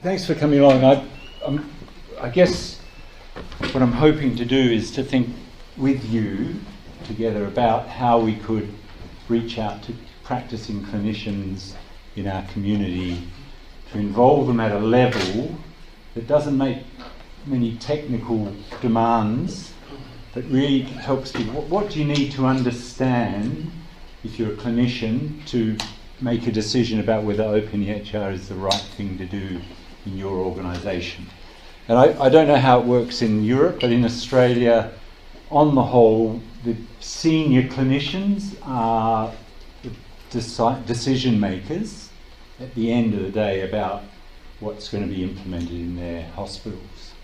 thanks for coming along. I guess what I'm hoping to do is to think with you together about how we could reach out to practicing clinicians in our community, to involve them at a level that doesn't make many technical demands, but really helps you. What do you need to understand if you're a clinician to make a decision about whether openEHR is the right thing to do in your organisation? And I don't know how it works in Europe, but in Australia, on the whole, the senior clinicians are the decision makers at the end of the day about what's going to be implemented in their hospitals.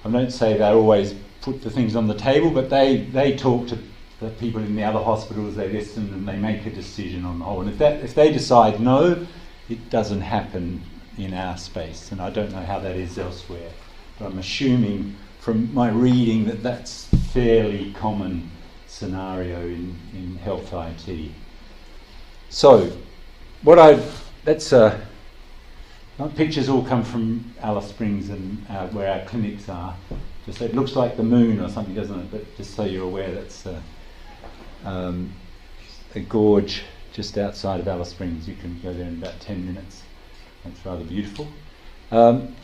I don't say they always put the things on the table, but they talk to the people in the other hospitals, they listen and they make a decision on the whole. And if they decide no, it doesn't happen in our space. And I don't know how that is elsewhere, but I'm assuming from my reading that that's a fairly common scenario in health IT. So, my pictures all come from Alice Springs and where our clinics are. Just it looks like the moon or something, doesn't it? But just so you're aware, that's a gorge just outside of Alice Springs. You can go there in about 10 minutes. That's rather beautiful. I've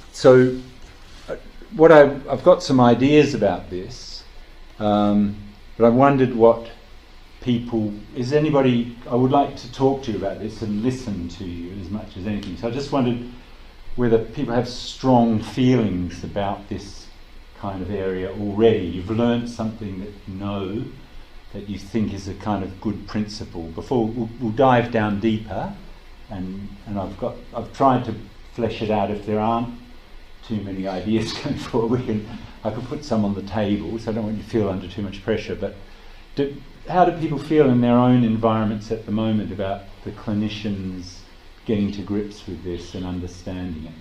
got some ideas about this, but I wondered what people, is anybody, I would like to talk to you about this and listen to you as much as anything. So I just wondered whether people have strong feelings about this kind of area already. You've learned something that you know, that you think is a kind of good principle. Before we'll dive down deeper, and I've tried to flesh it out. If there aren't too many ideas going forward, I could put some on the table, so I don't want you to feel under too much pressure. But how do people feel in their own environments at the moment about the clinicians getting to grips with this and understanding it?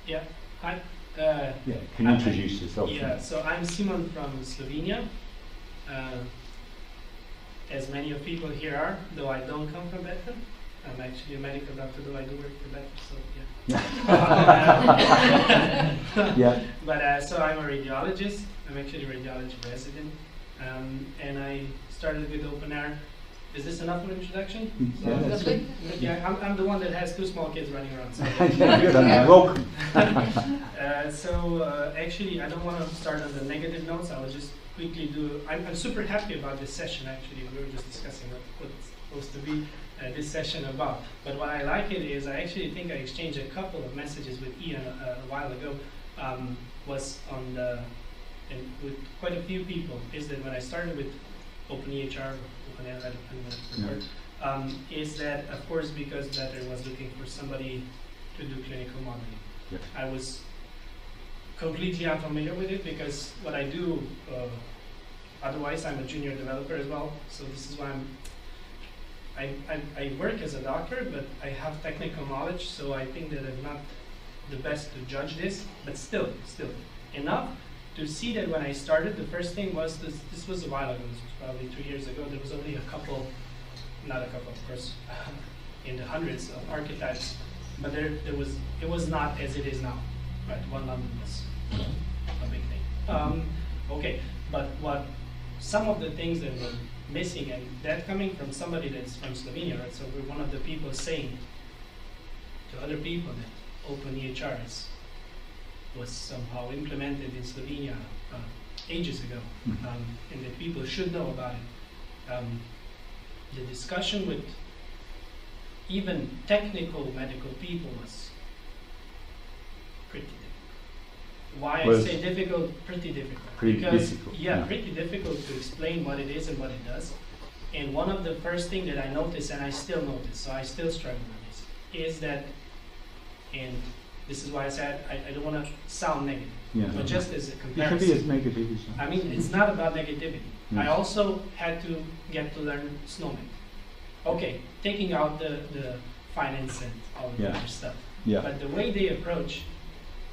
Yeah, hi. Can you introduce yourself? Yeah, so I'm Simon from Slovenia. As many of people here are, though I don't come from Bedford. I'm actually a medical doctor, though I do work for Bedford, so yeah. Yeah. But so I'm a radiologist. I'm actually a radiology resident. And I started with openEHR. Is this enough of an introduction? Yeah, that's good. Yeah, I'm the one that has two small kids running around. So. Good, welcome. Actually, I don't want to start on the negative notes. I will just quickly do. I'm super happy about this session. Actually, we were just discussing what's supposed to be this session about. But what I like it is I actually think I exchanged a couple of messages with Ian a while ago. Was on the and with quite a few people. Is that when I started with openEHR, openEHR, I don't know the word, is that of course because Better was looking for somebody to do clinical modeling. Yep. I was completely unfamiliar with it because what I do, otherwise I'm a junior developer as well, so this is why I work as a doctor, but I have technical knowledge, so I think that I'm not the best to judge this, but still enough to see that when I started, the first thing was this was a while ago, this was probably 2 years ago, there was only a couple, not a couple of course, in the hundreds of archetypes, but it was not as it is now, right? One London was a big thing. Okay, but what some of the things that were missing, and that coming from somebody that's from Slovenia, right? So we're one of the people saying to other people that openEHR was somehow implemented in Slovenia ages ago, and that people should know about it. The discussion with even technical medical people was pretty difficult. Why I say difficult? Pretty difficult. Pretty difficult. Yeah, pretty difficult to explain what it is and what it does. And one of the first things that I noticed, and I still notice, so I still struggle with this, is that, and this is why I said I don't want to sound negative, but just as a comparison. You can be as negative as you want. I mean, it's not about negativity. Yes. I also had to get to learn snowman. Okay, taking out the finance and all the other stuff. Yeah. But the way they approach,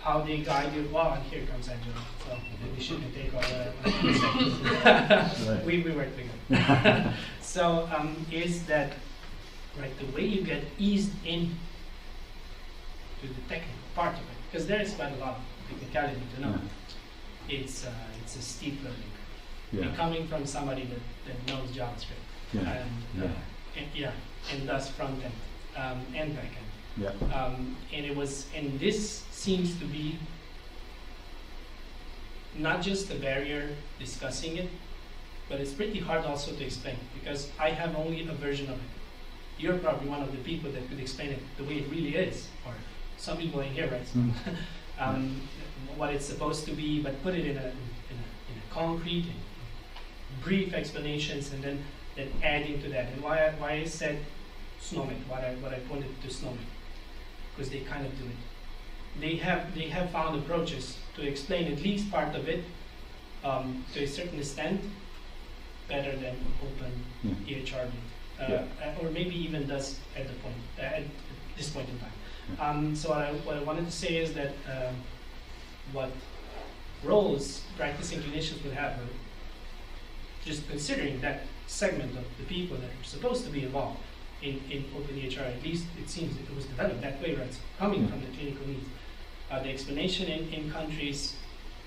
how they guide you, wow, and here comes Angela. So we shouldn't take all the we work together. So is that right? The way you get eased in to the technical part of it, because there is quite a lot of technicality to know. It's a steep learning. And coming from somebody that knows JavaScript and does front end and back end. And this seems to be not just a barrier discussing it, but it's pretty hard also to explain, because I have only a version of it. You're probably one of the people that could explain it the way it really is, or some people in here, right? What it's supposed to be, but put it in a concrete, brief explanations, and then adding to that. And why I said SNOMED, what I pointed to SNOMED, because they kind of do it. They have found approaches to explain at least part of it to a certain extent better than openEHR did, or maybe even does at this point in time. So what I wanted to say is that what roles practicing clinicians would have, just considering that segment of the people that are supposed to be involved in openEHR, at least it seems it was developed that way, right? So coming from the clinical needs. The explanation in countries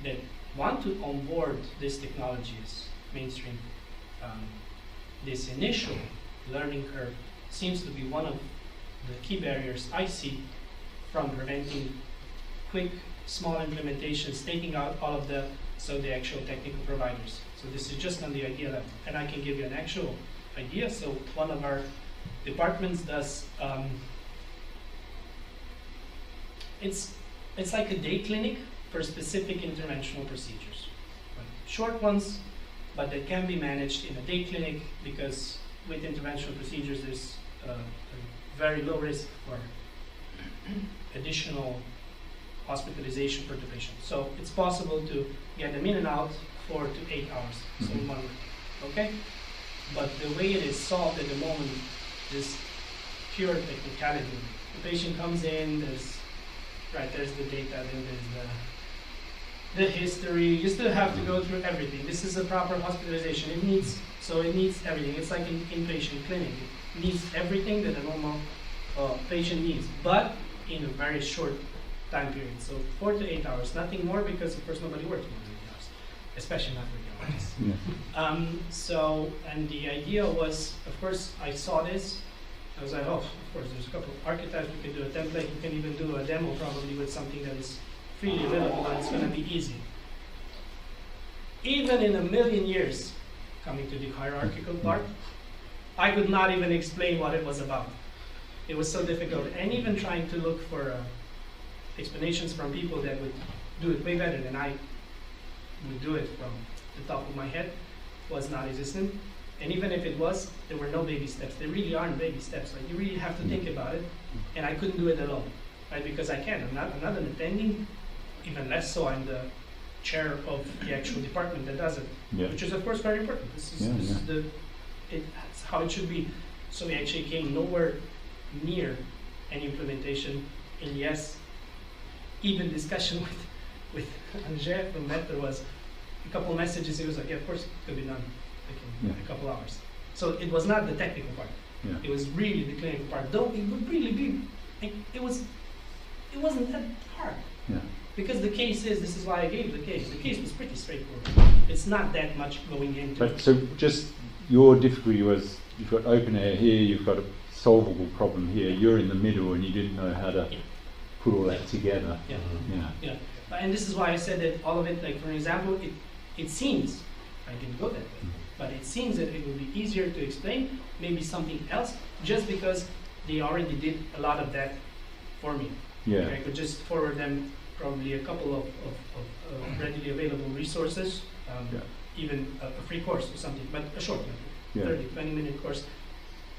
that want to onboard this technology as mainstream, this initial learning curve seems to be one of the key barriers I see from preventing quick, small implementations, taking out all of the actual technical providers. So this is just on the idea level, and I can give you an actual idea. So one of our departments does, it's like a day clinic for specific interventional procedures. Right? Short ones, but they can be managed in a day clinic, because with interventional procedures there's a very low risk for additional hospitalization for the patient. So it's possible to get them in and out 4 to 8 hours, so 1 week. Okay? But the way it is solved at the moment is pure technicality. The patient comes in, there's the data, then there's the history. You still have to go through everything. This is a proper hospitalization. It needs everything. It's like an inpatient clinic. It needs everything that a normal patient needs, but in a very short time period. So 4 to 8 hours, nothing more, because of course nobody works more than 8 hours, especially not radiologists. And the idea was, of course, I saw this. I was like, oh, of course, there's a couple of archetypes. We can do a template. We can even do a demo probably with something that is freely available, and it's going to be easy. Even in a million years, coming to the hierarchical part, I could not even explain what it was about. It was so difficult. And even trying to look for explanations from people that would do it way better than I would do it from the top of my head was not existent. And even if it was, there were no baby steps. There really aren't baby steps. Like, you really have to think about it. And I couldn't do it alone, right? Because I can't. I'm not an attending, even less so. I'm the chair of the actual department that does it, which is of course very important. This is it's how it should be. So we actually came nowhere near an implementation. And yes, even discussion with Angers from Meta was a couple of messages. He was like, yeah, of course it could be done in a couple hours. So it was not the technical part. It was really the clinical part. Though it would really be, like, it wasn't that hard. Because the case is, this is why I gave the case. The case was pretty straightforward. It's not that much going into it. But so just your difficulty was, you've got openEHR here, you've got a solvable problem here, you're in the middle and you didn't know how to put all that together. And this is why I said that all of it, like for example, it seems, I didn't go that way, but it seems that it would be easier to explain maybe something else, just because they already did a lot of that for me. I could just forward them probably a couple of readily available resources, even a free course or something, but a short one, 30, 20-minute course.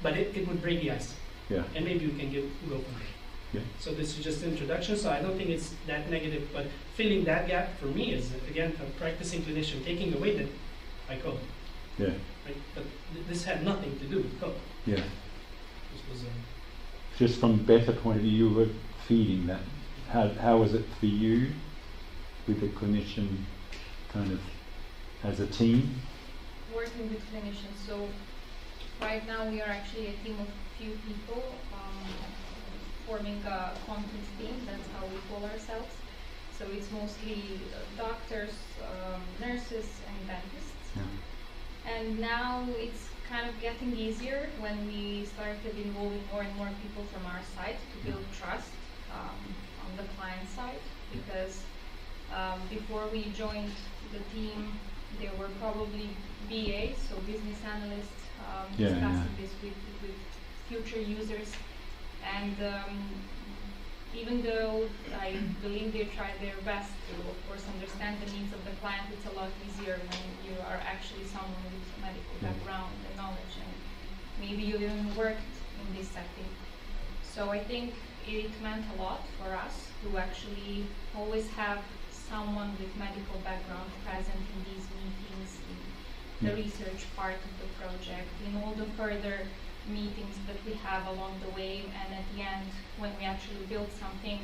But it would break the ice, and maybe you can go from there. So this is just an introduction, so I don't think it's that negative, but filling that gap for me is, again, a practicing clinician, taking away that I code. Right? But this had nothing to do with code. This was just from better point of view, you were feeding that. How was it for you with the clinician kind of as a team? Working with clinicians. So right now we are actually a team of few people, forming a content team. That's how we call ourselves. So it's mostly doctors, nurses, and dentists. Yeah. And now it's kind of getting easier when we started involving more and more people from our side to build trust on the client side, because before we joined the team, there were probably BAs, so business analysts, discussing this with future users. And even though I believe they try their best to, of course, understand the needs of the client, it's a lot easier when you are actually someone with a medical background and knowledge, and maybe you even worked in this setting. So I think it meant a lot for us to actually always have someone with medical background present in these meetings, in the research part of the project, in all the further meetings that we have along the way, and at the end, when we actually build something,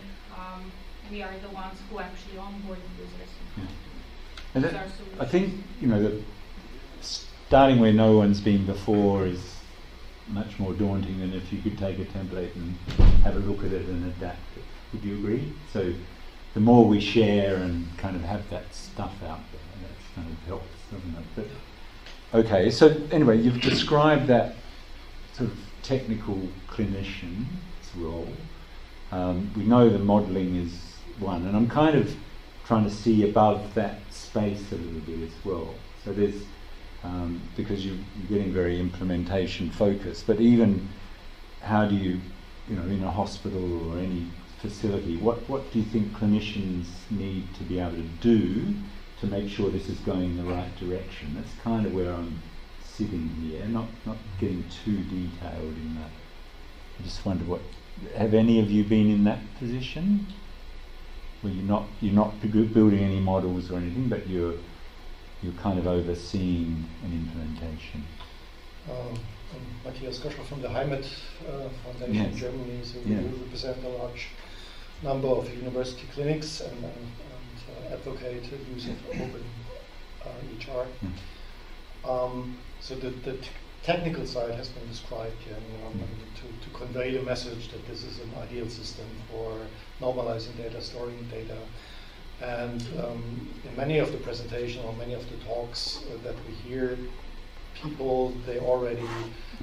we are the ones who actually onboard users. And that, I think, the starting where no one's been before is much more daunting than if you could take a template and have a look at it and adapt it. Would you agree? So the more we share and kind of have that stuff out there, that kind of helps, doesn't it? But, okay, so anyway, you've described that sort of technical clinician's role. We know the modelling is one, and I'm kind of trying to see above that space a little bit as well. So there's, because you're getting very implementation focused, but even how do you, in a hospital or any facility, what do you think clinicians need to be able to do to make sure this is going in the right direction? That's kind of where I'm sitting here, not getting too detailed in that. I just wonder, have any of you been in that position where you're not building any models or anything, but you're kind of overseeing an implementation? I'm Matthias Goschel from the Heimat Foundation in Germany, so we represent a large number of university clinics and advocate the use of openEHR. So the technical side has been described here, to convey the message that this is an ideal system for normalizing data, storing data. And in many of the presentations or many of the talks that we hear, people, they already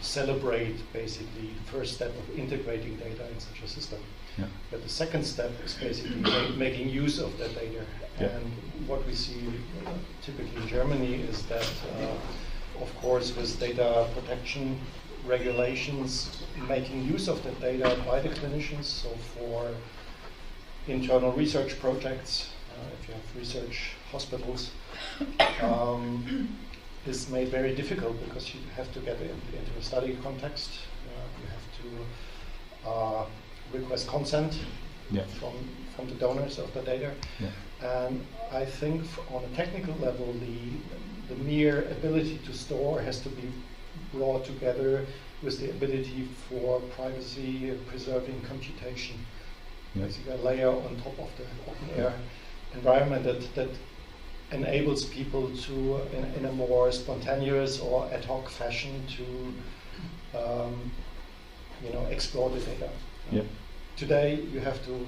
celebrate basically the first step of integrating data in such a system. Yeah. But the second step is basically making use of that data. Yeah. And what we see typically in Germany is that of course, with data protection regulations, making use of the data by the clinicians. So for internal research projects, if you have research hospitals, is made very difficult because you have to get into a study context. You have to request consent from the donors of the data. Yeah. And I think on a technical level, the mere ability to store has to be brought together with the ability for privacy preserving computation. Basically a layer on top of the open-air environment that enables people to, in a more spontaneous or ad hoc fashion, to explore the data. Yep. Today you have to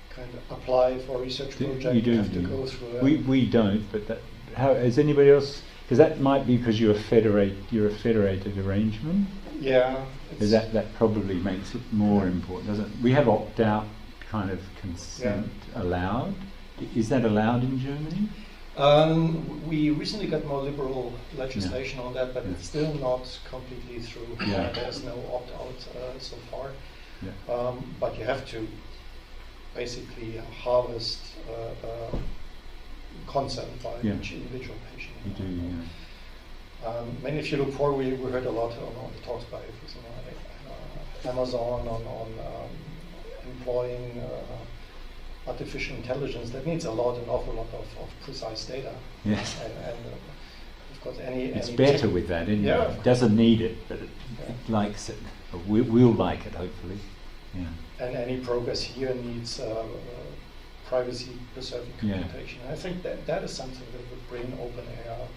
kind of apply for a research project. You have to go through. We don't, but how is anybody else? Because that might be because you're a federated arrangement. Yeah. That probably makes it more important, doesn't it? We have opt-out kind of consent allowed. Is that allowed in Germany? We recently got more liberal legislation on that, but it's still not completely through. There's no opt-out so far. Yeah. But you have to basically harvest consent by each individual patient. You do, yeah. And if you look forward, we heard a lot on the talks by Amazon on employing artificial intelligence. That needs an awful lot of precise data. Yes. And of course, it's better with that, isn't it? It doesn't need it, but it likes it. We'll like it, hopefully. Yeah. And any progress here needs privacy preserving computation. I think that is something that would bring openEHR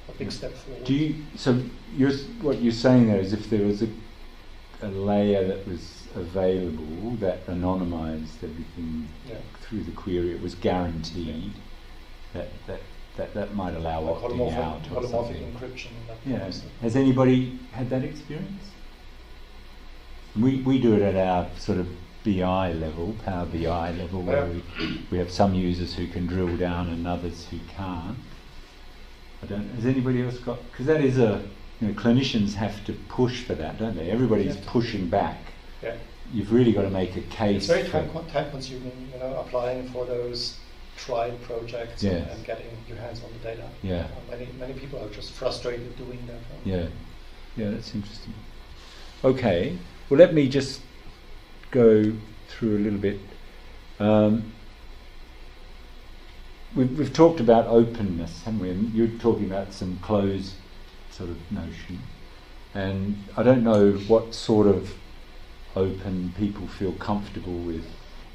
a big step forward. So what you're saying there is if there was a layer that was available that anonymized everything through the query. It was guaranteed that might allow opting out or something. Encryption. Yeah. Has anybody had that experience? We do it at our sort of BI level, Power BI level, where we have some users who can drill down and others who can't. Has anybody else got? Because that is clinicians have to push for that, don't they? Everybody's pushing back. Yeah. You've really got to make a case. It's very time consuming, applying for those trial projects and getting your hands on the data. Yeah. Many people are just frustrated doing that. Yeah. Yeah, that's interesting. Okay. Well, let me just go through a little bit. We've talked about openness, haven't we? And you're talking about some closed sort of notion. And I don't know what sort of open people feel comfortable with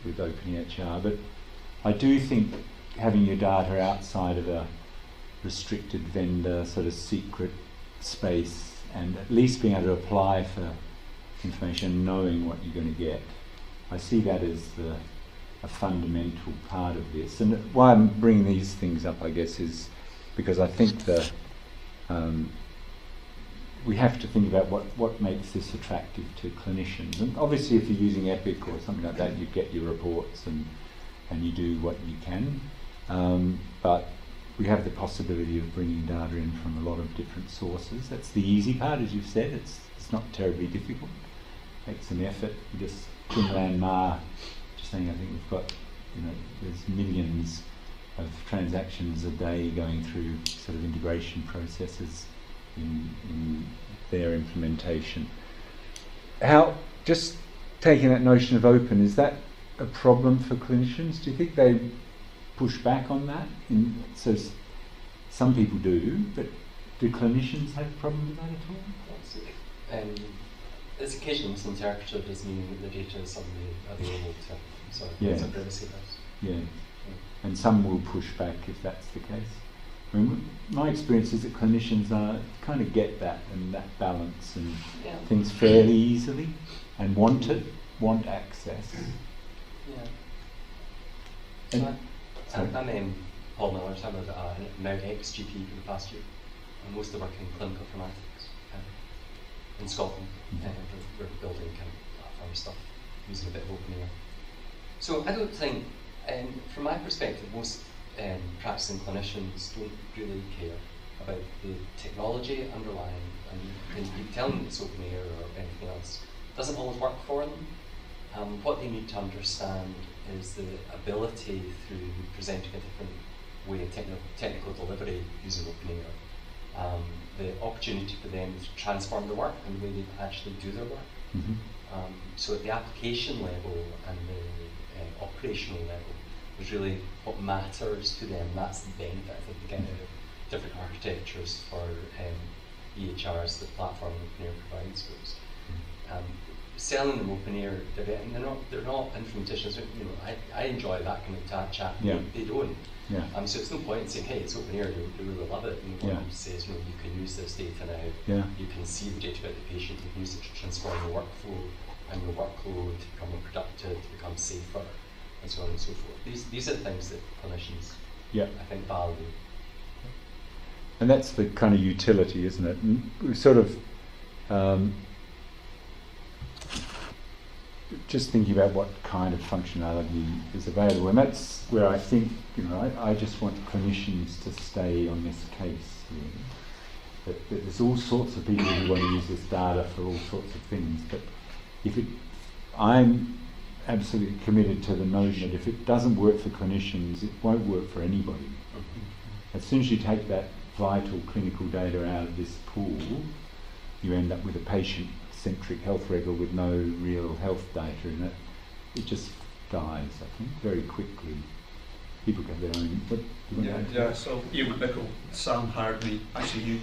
openEHR, but I do think having your data outside of a restricted vendor, sort of secret space, and at least being able to apply for information, knowing what you're going to get, I see that as a fundamental part of this. And why I'm bringing these things up, I guess, is because I think we have to think about what makes this attractive to clinicians. And obviously if you're using Epic or something like that, you get your reports and you do what you can. But we have the possibility of bringing data in from a lot of different sources. That's the easy part, as you've said. It's not terribly difficult. It takes some effort. You just Finland Ma, just saying, I think we've got, there's millions of transactions a day going through sort of integration processes in their implementation. Just taking that notion of open, is that a problem for clinicians? Do you think they push back on that? So some people do, but do clinicians have a problem with that at all? It's occasionally misinterpreted as meaning that the data is suddenly available to them. So it's a privacy risk. Yeah. And some will push back if that's the case. I mean, my experience is that clinicians kind of get that and that balance and things fairly easily and want access. Yeah. I'm Paul Miller, so I'm now ex-GP for the past year. I mostly work in clinical informatics in Scotland. We're building kind of platform stuff using a bit of openEHR. So I don't think, from my perspective, most practicing clinicians don't really care about the technology underlying, and you tell them it's openEHR or anything else. It doesn't always work for them. What they need to understand is the ability through presenting a different way of technical delivery using openEHR, the opportunity for them to transform the work and the way they actually do their work. Mm-hmm. So at the application level and the operational level is really what matters to them. That's the benefit I think they get out of different architectures for EHRs that platform openEHR provides for us. Selling them openEHR, they're not informaticians. I enjoy that kind of chat. Yeah. They don't. Yeah. So it's no point in saying, hey, it's openEHR, they really love it. And what he says, you can use this data now. Yeah. You can see the data about the patient. You can use it to transform your workflow and your workload to become more productive, to become safer, and so on and so forth. These are the things that clinicians, I think, value. And that's the kind of utility, isn't it? And we sort of just thinking about what kind of functionality is available, and that's where I think I just want clinicians to stay on this case. That there's all sorts of people who want to use this data for all sorts of things, but I'm absolutely committed to the notion that if it doesn't work for clinicians, it won't work for anybody. As soon as you take that vital clinical data out of this pool, you end up with a patient-centric health record with no real health data in it. It just dies, I think, very quickly. People have their own. So Hugh McNichol, Sam hired me. Actually,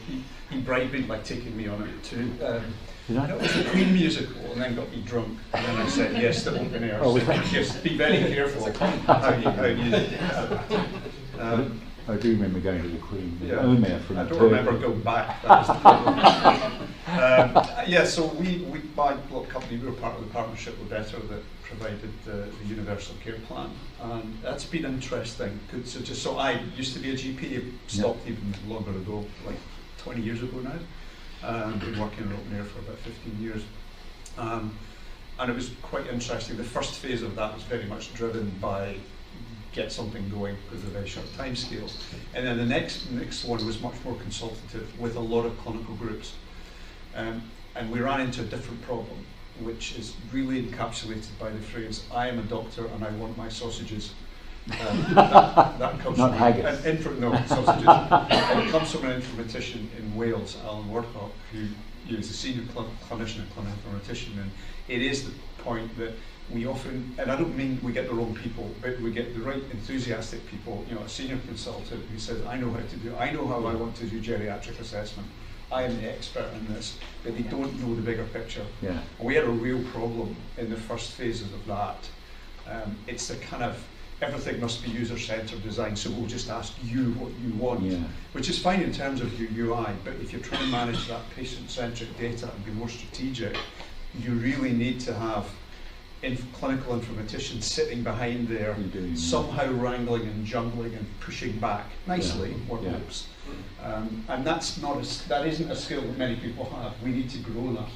he bribed me by taking me on it too. Did I? It was the Queen musical, and then got me drunk, and then I said yes to openEHR. Oh, so just be very careful how you. I do remember going to the Queen. Yeah. Omer from I don't remember going back. That was the problem. Yeah, so my little company, we were part of the partnership with Better that provided the universal care plan, and that's been interesting. So I used to be a GP, stopped even longer ago, like 20 years ago now. Been working in openEHR for about 15 years. And it was quite interesting. The first phase of that was very much driven by get something going because of very short time scales. And then the next one was much more consultative with a lot of clinical groups. And we ran into a different problem, which is really encapsulated by the phrase, I am a doctor and I want my sausages. That comes Not from haggis. No, sausages. And it comes from an informatician in Wales, Alan Wardcock, who is a senior clinician and clinical informatician. And it is the point that we often, and I don't mean we get the wrong people, but we get the right enthusiastic people, a senior consultant who says, I know how I want to do geriatric assessment. I am the expert in this, but they don't know the bigger picture. Yeah. And we had a real problem in the first phases of that. It's the kind of, everything must be user-centered design, so we'll just ask you what you want, which is fine in terms of your UI, but if you're trying to manage that patient-centric data and be more strategic, you really need to have clinical informaticians sitting behind there, somehow wrangling and jungling and pushing back nicely what loops. And that isn't a skill that many people have. We need to grow that.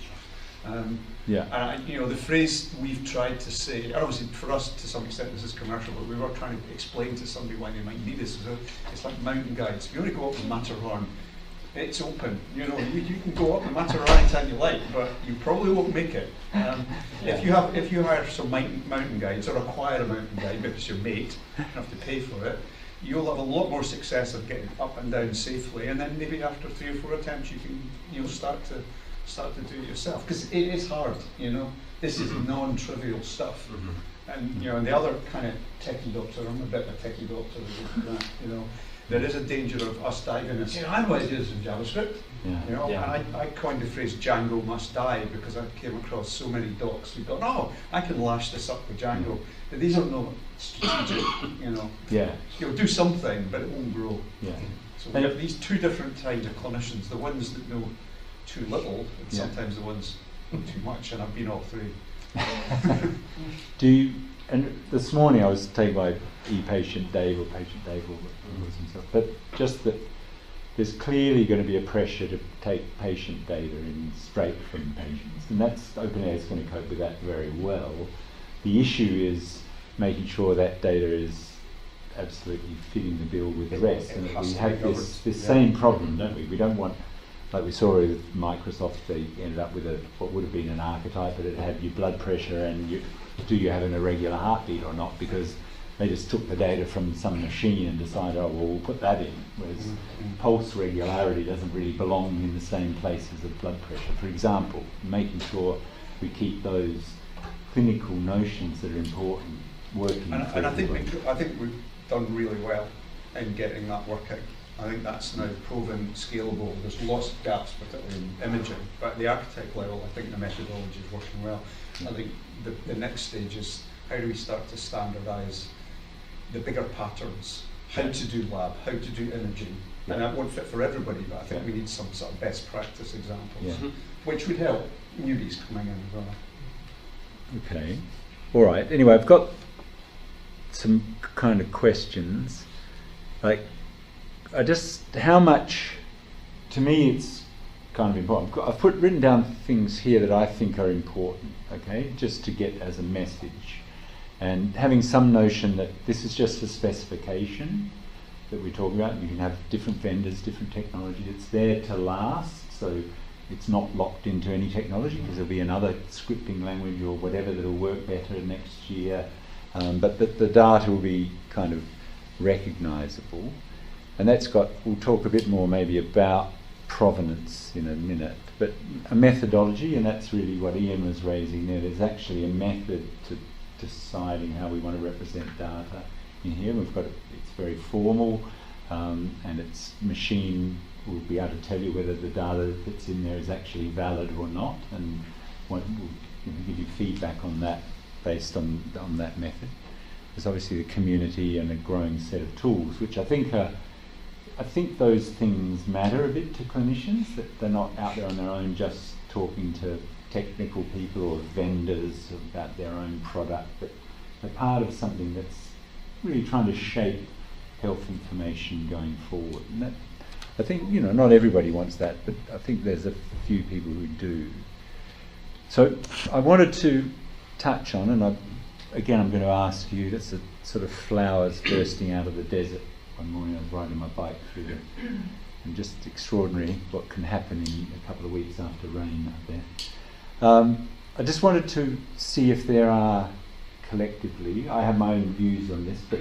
And the phrase we've tried to say, and obviously for us to some extent this is commercial, but we were trying to explain to somebody why they might need this. So it's like mountain guides. If you want to go up the Matterhorn, it's open. You can go up the Matterhorn anytime you like, but you probably won't make it. If you hire some mountain guides or acquire a mountain guide because your mate, you have to pay for it, you'll have a lot more success of getting up and down safely, and then maybe after 3 or 4 attempts you can start to do it yourself, because it is hard. This is non-trivial stuff. And and the other kind of techie doctor, I'm a bit of a techie doctor, there is a danger of us diving and saying, I know how to do this in JavaScript. And I coined the phrase Django must die because I came across so many docs who thought, oh, I can lash this up with Django. But these are not strategic, You'll do something, but it won't grow. So we have these two different kinds of clinicians, the ones that know too little, and sometimes the ones know too much, and I've been all three. And this morning I was taken by patient Dave, or himself, but just that there's clearly going to be a pressure to take patient data in straight from patients, and openEHR is going to cope with that very well. The issue is making sure that data is absolutely fitting the bill with the rest, and we have this same problem, don't we? We don't want, like we saw with Microsoft, they ended up with what would have been an archetype, but it had your blood pressure and do you have an irregular heartbeat or not, because they just took the data from some machine and decided, oh, well, we'll put that in, whereas pulse regularity doesn't really belong in the same place as the blood pressure. For example, making sure we keep those clinical notions that are important working. And I think we've done really well in getting that working. I think that's now proven scalable. There's lots of gaps, particularly in imaging, but at the architect level, I think the methodology is working well. I think the next stage is how do we start to standardise the bigger patterns, how to do lab, how to do imaging. And that won't fit for everybody, but I think we need some sort of best practice examples, which would help newbies coming in as well. Okay, all right. Anyway, I've got some kind of questions, like how much, to me it's kind of important. I've written down things here that I think are important, okay, just to get as a message, and having some notion that this is just a specification that we're talking about. You can have different vendors, different technology. It's there to last, so it's not locked into any technology, because there'll be another scripting language or whatever that'll work better next year, but the data will be kind of recognisable. And we'll talk a bit more maybe about provenance in a minute, but a methodology, and that's really what Ian was raising there. There's actually a method to deciding how we want to represent data in here. It's very formal, and its machine will be able to tell you whether the data that's in there is actually valid or not, and we'll give you feedback on that based on that method. There's obviously the community and a growing set of tools, which I think are I think those things matter a bit to clinicians, that they're not out there on their own just talking to technical people or vendors about their own product, but they're part of something that's really trying to shape health information going forward. And that, I think, not everybody wants that, but I think there's a few people who do. So I wanted to touch on, and I'm going to ask you, that's a sort of flowers bursting out of the desert. One morning I was riding my bike through it, and just extraordinary what can happen in a couple of weeks after rain up there. I just wanted to see if there are collectively, I have my own views on this, but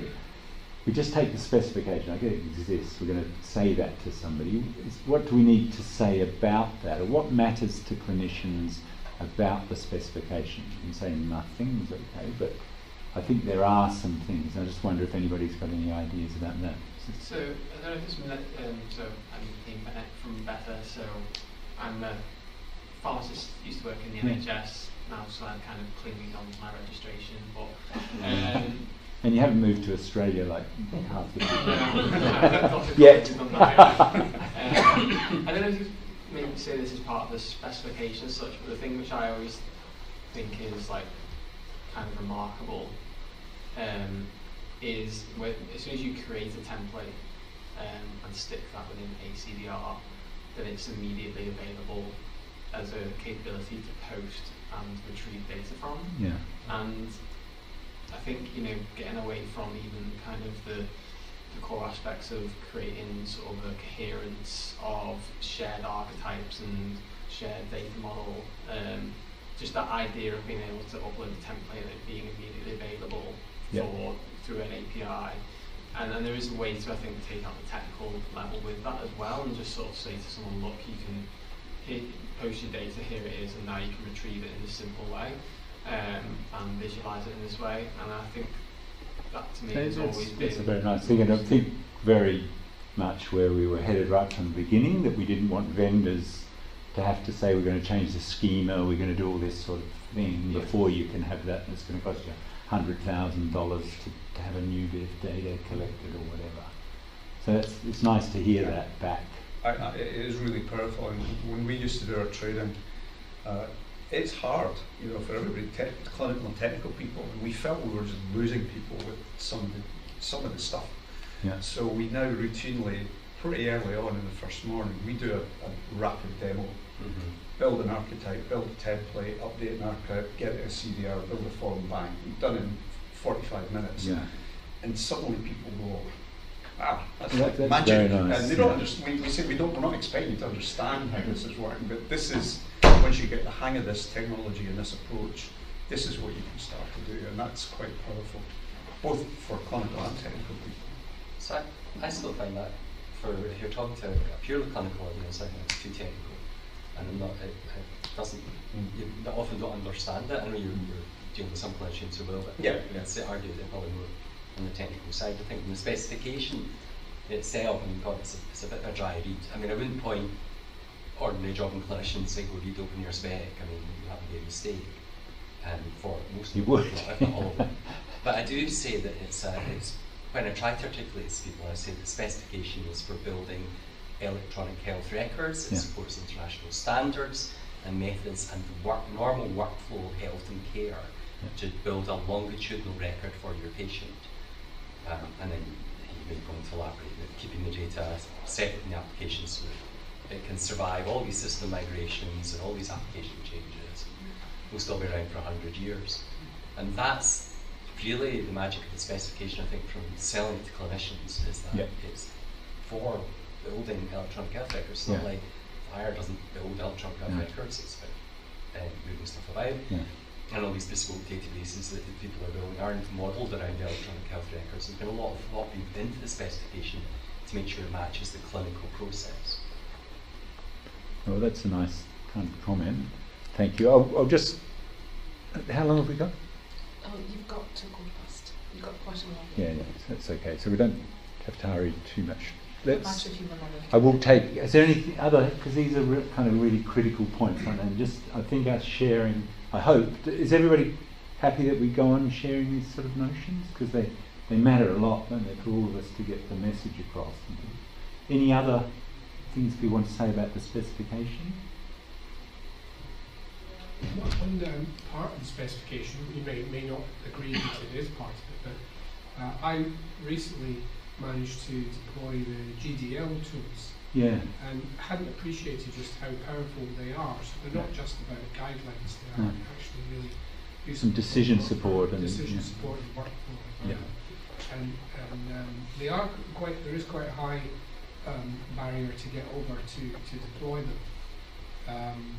we just take the specification, I get it exists, we're going to say that to somebody. What do we need to say about that, or what matters to clinicians about the specification? You can say nothing is okay, but I think there are some things. I just wonder if anybody's got any ideas about that. So I don't know if it's so I'm Ian Bennett from Better. So I'm a pharmacist, used to work in the NHS now, so I'm kind of clinging on to my registration. But and you haven't moved to Australia like half the people. Yet. I don't know if you maybe say this as part of the specification as such, but the thing which I always think is like kind of remarkable is when, as soon as you create a template and stick that within a CDR, then it's immediately available as a capability to post and retrieve data from. Yeah. And I think, getting away from even kind of the core aspects of creating sort of a coherence of shared archetypes and shared data model, just that idea of being able to upload a template and it being immediately available through an API. And then there is a way to, I think, take out the technical level with that as well, and just sort of say to someone, look, you can post your data, here it is, and now you can retrieve it in this simple way, and visualize it in this way. And I think that to me has always been... That's a very nice thing, and I think very much where we were headed right from the beginning, that we didn't want vendors to have to say we're going to change the schema, we're going to do all this sort of thing before you can have that, and it's going to cost you $100,000 to have a new bit of data collected or whatever. So it's nice to hear that back. It is really powerful, and when we used to do our training, it's hard, for everybody, clinical and technical people, and we felt we were just losing people with some of the stuff. Yeah. So we now routinely, pretty early on in the first morning, we do a rapid demo. Build an archetype, build a template, update an archetype, get it a CDR, build a form, bang. We've done it in 45 minutes. Yeah. And suddenly people go, that's that's magic. very nice. And they don't understand. We say we're not expecting you to understand how this is working, but this is, once you get the hang of this technology and this approach, this is what you can start to do, and that's quite powerful, both for clinical and technical people. So I still find that, if you're talking to a purely clinical audience, I think it's too technical. And it doesn't, you often don't understand it. I know you're dealing with some clinicians who will, but it's argued they're probably more on the technical side. I think in the specification itself, it's a bit of a dry read. I mean, I wouldn't point ordinary jobbing clinicians and say, go read open your spec. I mean, you haven't made a mistake. For most you of them, would. not all of them. But I do say that it's when I try to articulate to people, I say the specification is for building electronic health records. It supports international standards and methods and normal workflow of health and care to build a longitudinal record for your patient. And then you may go on to elaborate that keeping the data separate in the application so that it can survive all these system migrations and all these application changes. Will still be around for 100 years. And that's really the magic of the specification, I think, from selling it to clinicians, is that it's for building electronic health records. It's not like FHIR doesn't build electronic health records, it's about moving stuff about. And all these bespoke databases that people are building aren't modelled around electronic health records. There's been a lot of thought being put into the specification to make sure it matches the clinical process. Well, that's a nice kind of comment. Thank you. I'll just... How long have we got? Oh, you've got to go past. You've got quite a long. Yeah, that's okay. So we don't have to hurry too much. Let's. I will take. Is there anything other? Because these are kind of really critical points, and just I think us sharing. I hope is everybody happy that we go on sharing these sort of notions, because they matter a lot, don't they, for all of us to get the message across. Any other things we want to say about the specification? One part of the specification, you may not agree that it is part of it, but I recently managed to deploy the GDL tools. Yeah. And hadn't appreciated just how powerful they are. So they're not just about guidelines, they are actually really some decision support and decision support and workflow. Yeah. And they are quite. There is quite a high barrier to get over to deploy them.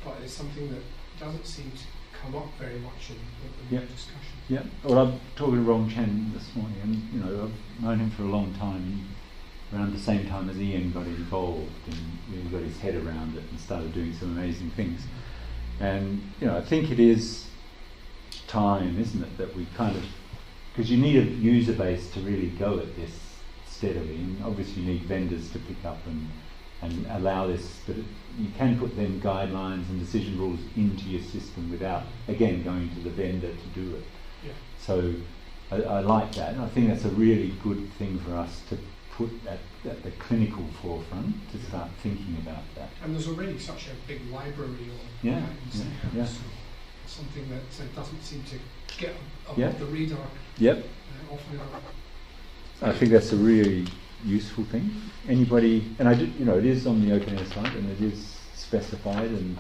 But it's something that doesn't seem to come up very much in the discussion. Yeah. Well, I'm talking to Ron Chen this morning, and you know, I've known him for a long time. Around the same time as Ian got involved and really got his head around it and started doing some amazing things. And you know, I think it is time, isn't it, that we kind of, because you need a user base to really go at this steadily, and obviously you need vendors to pick up and allow this, but you can put them guidelines and decision rules into your system without, again, going to the vendor to do it. Yeah. So I like that, and I think that's a really good thing for us to put at the clinical forefront, to start thinking about that. And there's already such a big library of Yeah, guidance yeah. so it's something that doesn't seem to get above Yeah. the radar Yep. often enough. I think that's a really useful thing. Anybody, and I do, you know, it is on the openEHR site and it is specified, and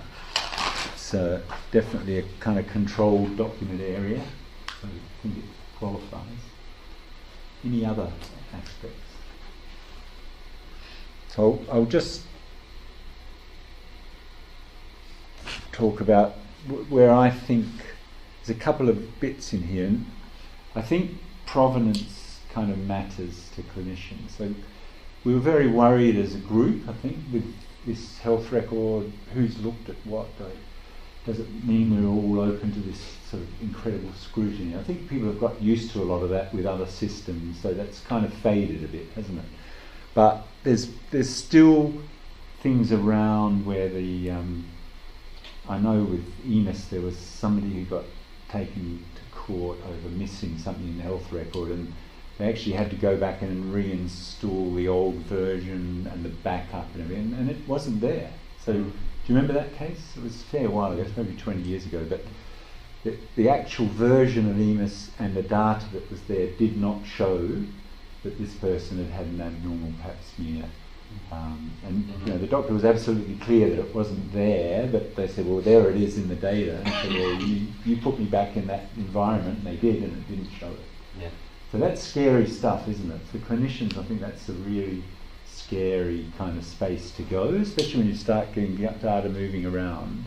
it's definitely a kind of controlled document area, so I think it qualifies. Any other aspects? So I'll just talk about where I think there's a couple of bits in here, and I think provenance kind of matters to clinicians. So we were very worried as a group, I think, with this health record, who's looked at what, does it mean we're all open to this sort of incredible scrutiny? I think people have got used to a lot of that with other systems, so that's kind of faded a bit, hasn't it? But there's still things around where the I know with EMIS there was somebody who got taken to court over missing something in the health record, and they actually had to go back and reinstall the old version and the backup and everything, and it wasn't there. So do you remember that case? It was a fair while ago, it's maybe 20 years ago, but the actual version of EMIS and the data that was there did not show that this person had an abnormal pap smear. And you know, the doctor was absolutely clear that it wasn't there, but they said, well, there it is in the data. And said, well, you put me back in that environment, and they did, and it didn't show it. Yeah. So that's scary stuff, isn't it? For clinicians, I think that's a really scary kind of space to go, especially when you start getting data moving around.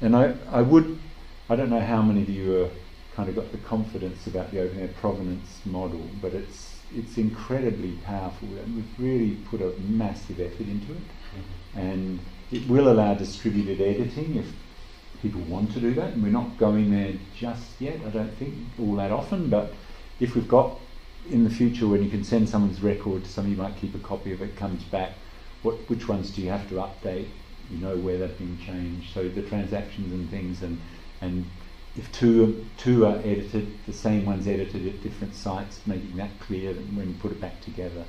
And I don't know how many of you are kind of got the confidence about the openEHR provenance model, but it's incredibly powerful, and we've really put a massive effort into it. And it will allow distributed editing if people want to do that, and we're not going there just yet, I don't think, all that often, but if we've got in the future when you can send someone's record to somebody, might keep a copy of it, comes back, which ones do you have to update, you know where they've been changed, so the transactions and things, and if two are edited, the same one's edited at different sites, making that clear when you put it back together.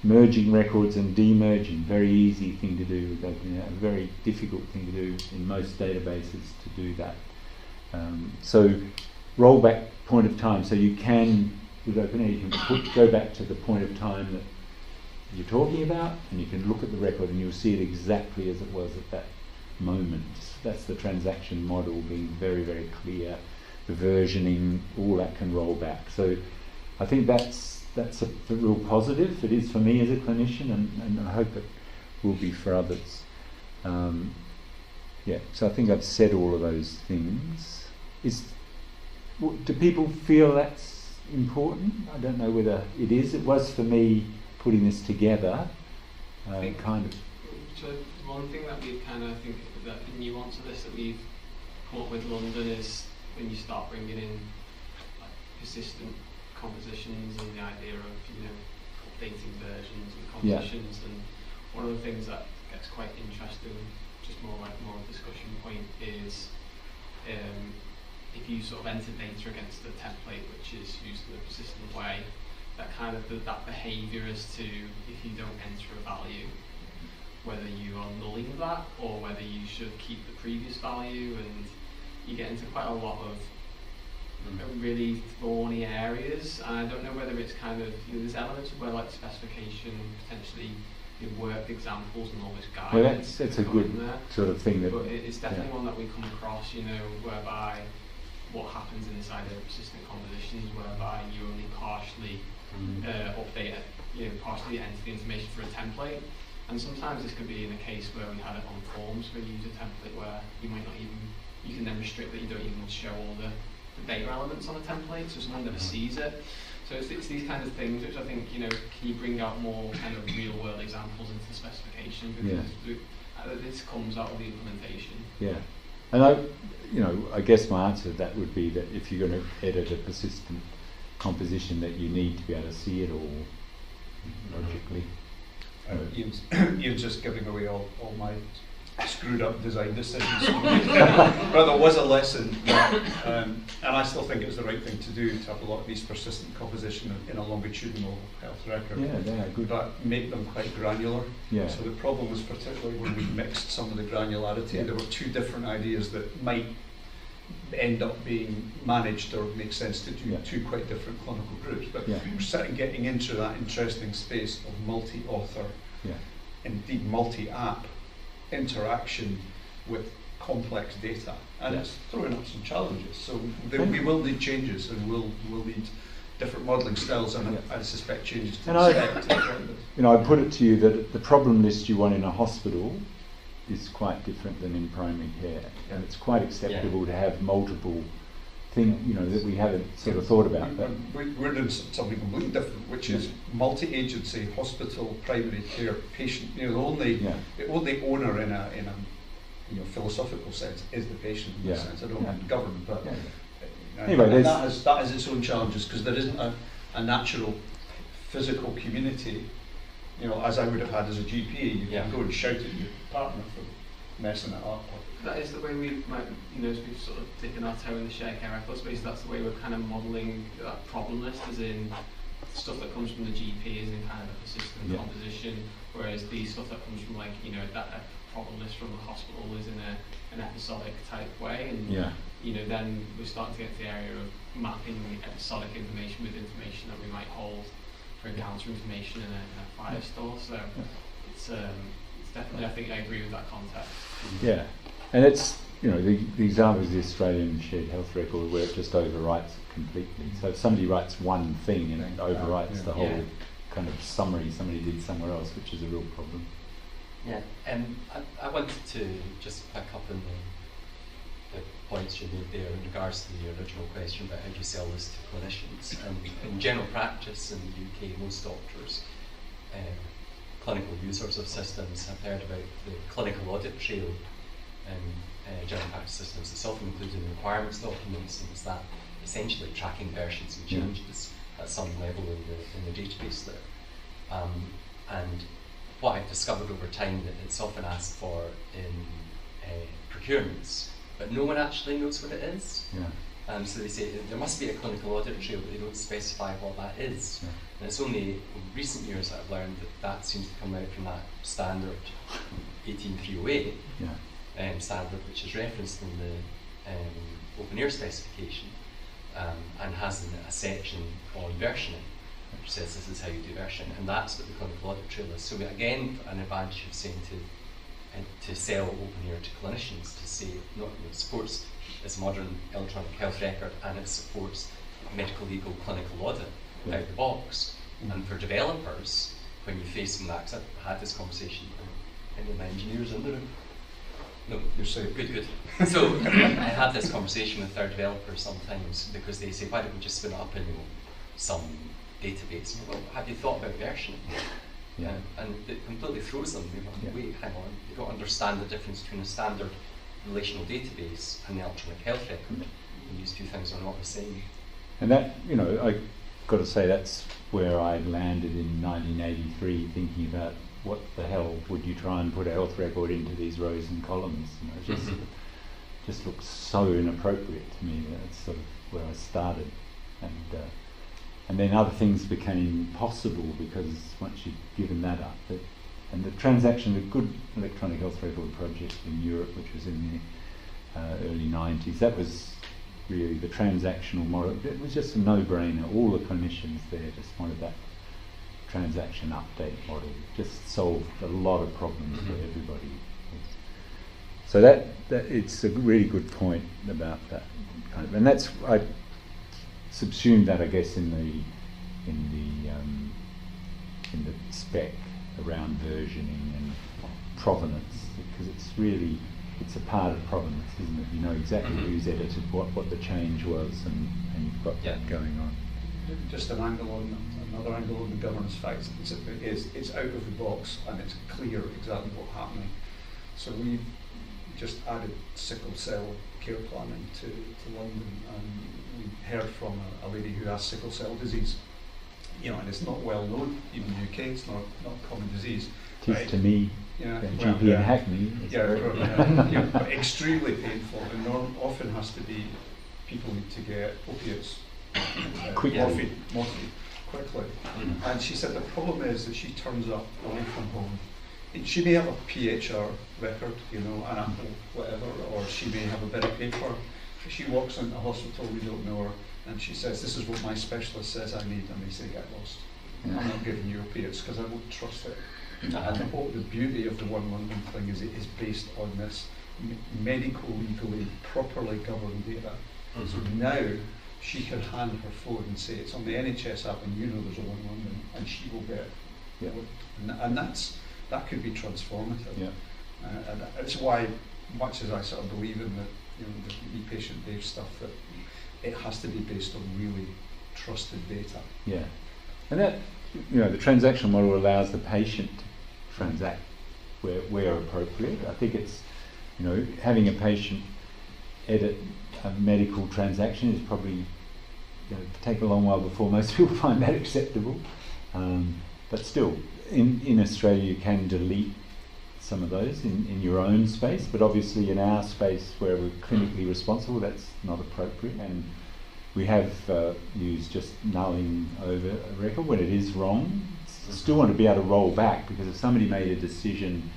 Merging records and demerging, very easy thing to do with openEHR, a very difficult thing to do in most databases to do that. So rollback point of time, so you can, with openEHR, you can go back to the point of time that you're talking about, and you can look at the record and you'll see it exactly as it was at that moment. That's the transaction model being very, very clear. The versioning, all that can roll back. So I think that's a real positive. It is for me as a clinician, and I hope it will be for others. So I think I've said all of those things. Do people feel that's important? I don't know whether it is. It was for me putting this together. So one thing that we kind of think that the nuance of this that we've come up with London is when you start bringing in like persistent compositions and the idea of updating versions and compositions, and one of the things that gets quite interesting, just more discussion point, is if you sort of enter data against the template which is used in a persistent way, that kind of that behaviour as to if you don't enter a value, whether you are nulling that or whether you should keep the previous value, and you get into quite a lot of really thorny areas. And I don't know whether it's kind of, there's elements where like specification potentially worked examples and almost guidance. Well, that's a good sort of thing. But it's definitely one that we come across, whereby what happens inside of persistent compositions, whereby you only partially update it, partially enter the information for a template. And sometimes this could be in a case where we had it on forms for a user template where you might not even, you can then restrict that you don't even show all the data elements on a template, so someone never sees it. So it's these kinds of things which I think, can you bring out more kind of real world examples into the specification, because this comes out of the implementation. Yeah, and I guess my answer to that would be that if you're going to edit a persistent composition, that you need to be able to see it all logically. Ian's just giving away all my screwed up design decisions. But there was a lesson, and I still think it's the right thing to do to have a lot of these persistent composition in a longitudinal health record. Yeah, they are good. But make them quite granular. Yeah. So the problem was particularly when we mixed some of the granularity, there were two different ideas that might end up being managed or make sense to do two quite different clinical groups. But we're starting getting into that interesting space of multi-author, indeed multi-app interaction with complex data, and it's throwing up some challenges. So we will need changes, and we'll need different modelling styles, and I suspect changes to the spec. I put it to you that the problem list you want in a hospital is quite different than in primary care, and it's quite acceptable to have multiple things, that we haven't sort of thought about. But we're doing something completely different, which is multi-agency hospital primary care patient. The only owner in a philosophical sense is the patient. In a sense, I don't mean government, but anyway, that has its own challenges, because there isn't a natural physical community. As I would have had as a GP, you can go and shout at your partner for messing it up. That is the way we might, as we've sort of taken our toe in the shared care record space, that's the way we're kind of modelling that problem list, as in stuff that comes from the GP is in kind of a persistent composition, whereas the stuff that comes from that problem list from the hospital is in an episodic type way, and then we're starting to get to the area of mapping episodic information with information that we might hold for encounter information in a fire store. So it's definitely, I think I agree with that context. Yeah, and it's the example is the Australian shared health record, where it just overwrites it completely. So if somebody writes one thing and it overwrites the whole kind of summary somebody did somewhere else, which is a real problem. Yeah, I wanted to just pick up on the points you made there in regards to the original question about how do you sell this to clinicians. And in general practice in the UK, most doctors, clinical users of systems, have heard about the clinical audit trail in general practice systems. It's often included in requirements documents, and it's that essentially tracking versions and changes at some level in the database there. And what I've discovered over time that it's often asked for in procurements, but no one actually knows what it is. So they say there must be a clinical audit trail, but they don't specify what that is. And it's only in recent years that I've learned that seems to come out from that standard 18308 standard, which is referenced in the openEHR specification, and has a section on versioning, which says this is how you do versioning, and that's what the clinical audit trail is. So again, an advantage of saying to sell openEHR to clinicians, to say it supports this modern electronic health record, and it supports medical legal clinical audit out of the box. And for developers, when you face them that, because I've had this conversation with any of my engineers in the room. No, you're safe. Good. So I have this conversation with our developers sometimes, because they say, why don't we just spin it up in some database? And well, have you thought about versioning? And it completely throws them. They go, wait, hang on, you don't understand the difference between a standard relational database and the electronic health record. And these two things are not the same. And that, I got to say, that's where I landed in 1983, thinking about what the hell would you try and put a health record into these rows and columns? It just looks so inappropriate to me. That's sort of where I started, and And then other things became possible because once you'd given that up. And the transaction, the good electronic health record project in Europe, which was in the early 90s, that was really the transactional model. It was just a no-brainer. All the clinicians there just wanted that transaction update model. Just solved a lot of problems for everybody. So that it's a really good point about that kind of, and that's I subsumed that, I guess, in the spec around versioning and provenance, because it's a part of provenance, isn't it? You know exactly who's edited what the change was, and you've got that going on. Just another angle on the governance facts. It's out of the box and it's clear exactly what's happening. So we just added sickle cell care planning to London, and we heard from a lady who has sickle cell disease. You know, and it's not well known, even in the UK, it's not a common disease. It is to me, GP in Hackney. But extremely painful, and often has to be, people need to get opiates, morphine quickly. And she said the problem is that she turns up away from home. She may have a PHR record, you know, an Apple, whatever, or she may have a bit of paper. She walks into a hospital, we don't know her, and she says, "This is what my specialist says I need," and they say, "Get lost. I'm not giving you opiates because I won't trust it." And the beauty of the One London thing is it is based on this medical, legally, properly governed data. So now she can hand her phone and say, "It's on the NHS app, and you know there's a One London," and she will get it. And that could be transformative. And it's why, much as I sort of believe in the e-patient Dave stuff, that it has to be based on really trusted data. Yeah, and that, the transactional model allows the patient to transact where appropriate. I think it's, having a patient edit a medical transaction is probably take a long while before most people find that acceptable. But still, in Australia you can delete some of those in your own space, but obviously in our space where we're clinically responsible, that's not appropriate. And we have used just nulling over a record when it is wrong. Still want to be able to roll back, because if somebody made a decision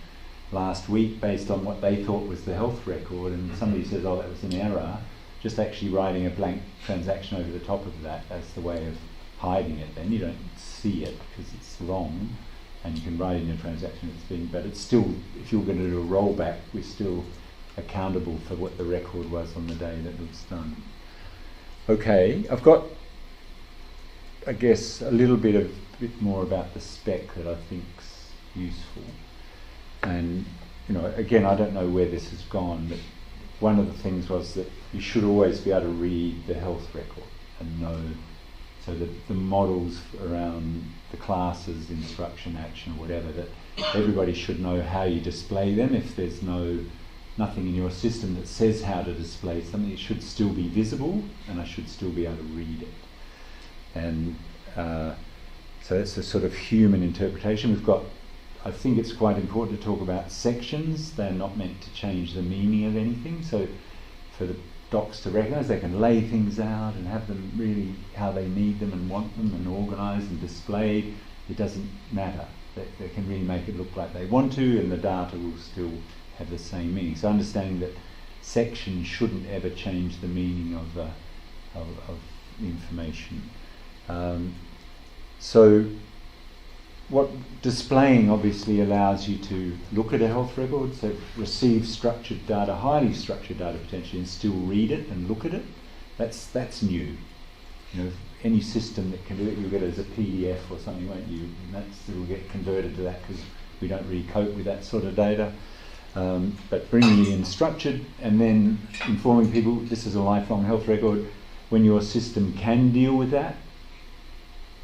last week based on what they thought was the health record, and somebody says, "Oh, that was an error," just actually writing a blank transaction over the top of that, that's the way of hiding it. Then you don't see it because it's wrong, and you can write in your transaction it's been, but it's still, if you're going to do a rollback, we're still accountable for what the record was on the day that it was done. Okay, I've got, I guess, a little bit more about the spec that I think's useful. And again, I don't know where this has gone, but one of the things was that you should always be able to read the health record and know, so that the models around the classes, instruction, action, or whatever, that everybody should know how you display them. If there's nothing in your system that says how to display something, it should still be visible, and I should still be able to read it. And so that's a sort of human interpretation. We've got, I think it's quite important to talk about sections. They're not meant to change the meaning of anything. So for the docs to recognise, they can lay things out and have them really how they need them and want them, and organised and displayed. It doesn't matter. They can really make it look like they want to, and the data will still have the same meaning. So understanding that sections shouldn't ever change the meaning of the information. So what displaying obviously allows you to look at a health record, so receive structured data, highly structured data potentially, and still read it and look at it. That's new. Any system that can do it, you'll get it as a PDF or something, won't you? And it'll get converted to that, because we don't really cope with that sort of data. But bringing it in structured and then informing people this is a lifelong health record. When your system can deal with that,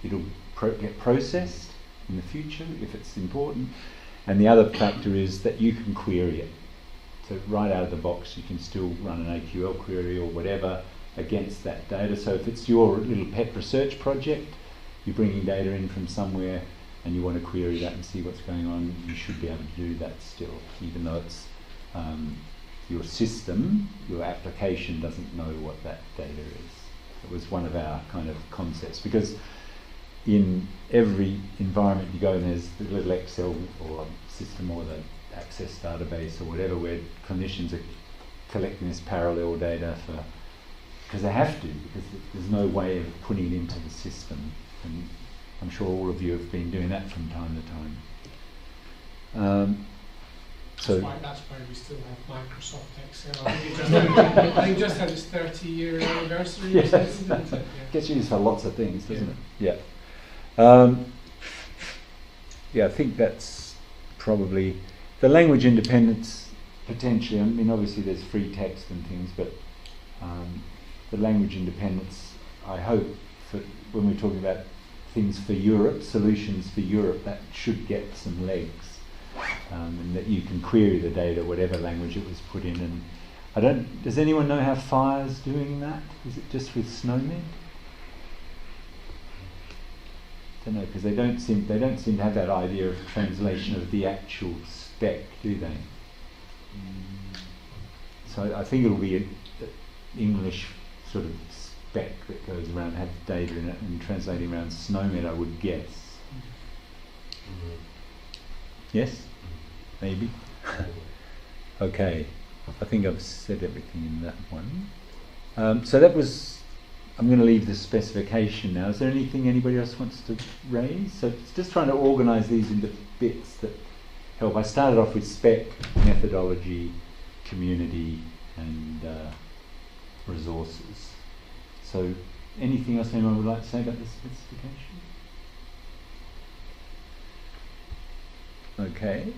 it'll get processed in the future if it's important. And the other factor is that you can query it. So right out of the box you can still run an AQL query or whatever against that data. So if it's your little pet research project, you're bringing data in from somewhere and you want to query that and see what's going on, you should be able to do that still, even though it's your system, your application doesn't know what that data is. It was one of our kind of concepts, because in every environment you go in, there's the little Excel or system or the Access database or whatever, where clinicians are collecting this parallel data because they have to, because there's no way of putting it into the system. And I'm sure all of you have been doing that from time to time. That's why we still have Microsoft Excel. I think it just had its 30-year anniversary. Yes, isn't it? gets used for lots of things, doesn't it? Yeah. I think that's probably the language independence potentially. I mean, obviously there's free text and things, but the language independence, I hope, for when we're talking about things for Europe, solutions for Europe, that should get some legs. And that you can query the data, whatever language it was put in. And does anyone know how Fire's doing that? Is it just with SNOMED? I don't know, because they don't seem to have that idea of translation of the actual spec, do they? So I think it'll be an English sort of spec that goes around, have data in it, and translating around SNOMED, I would guess. Yes? Maybe? Okay, I think I've said everything in that one. So that was, I'm going to leave the specification now. Is there anything anybody else wants to raise? So it's just trying to organise these into bits that help. I started off with spec, methodology, community, and resources. So anything else anyone would like to say about the specification? Okay.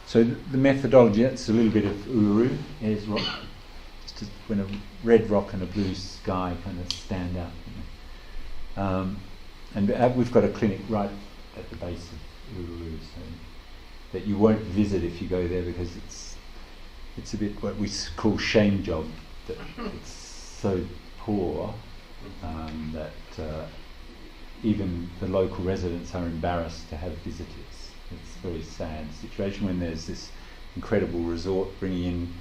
So the methodology, that's a little bit of Uluru, Ayers Rock. Just when a red rock and a blue sky kind of stand out. And we've got a clinic right at the base of Uluru, so that you won't visit if you go there, because it's a bit what we call shame job, that it's so poor that even the local residents are embarrassed to have visitors. It's a very sad situation when there's this incredible resort bringing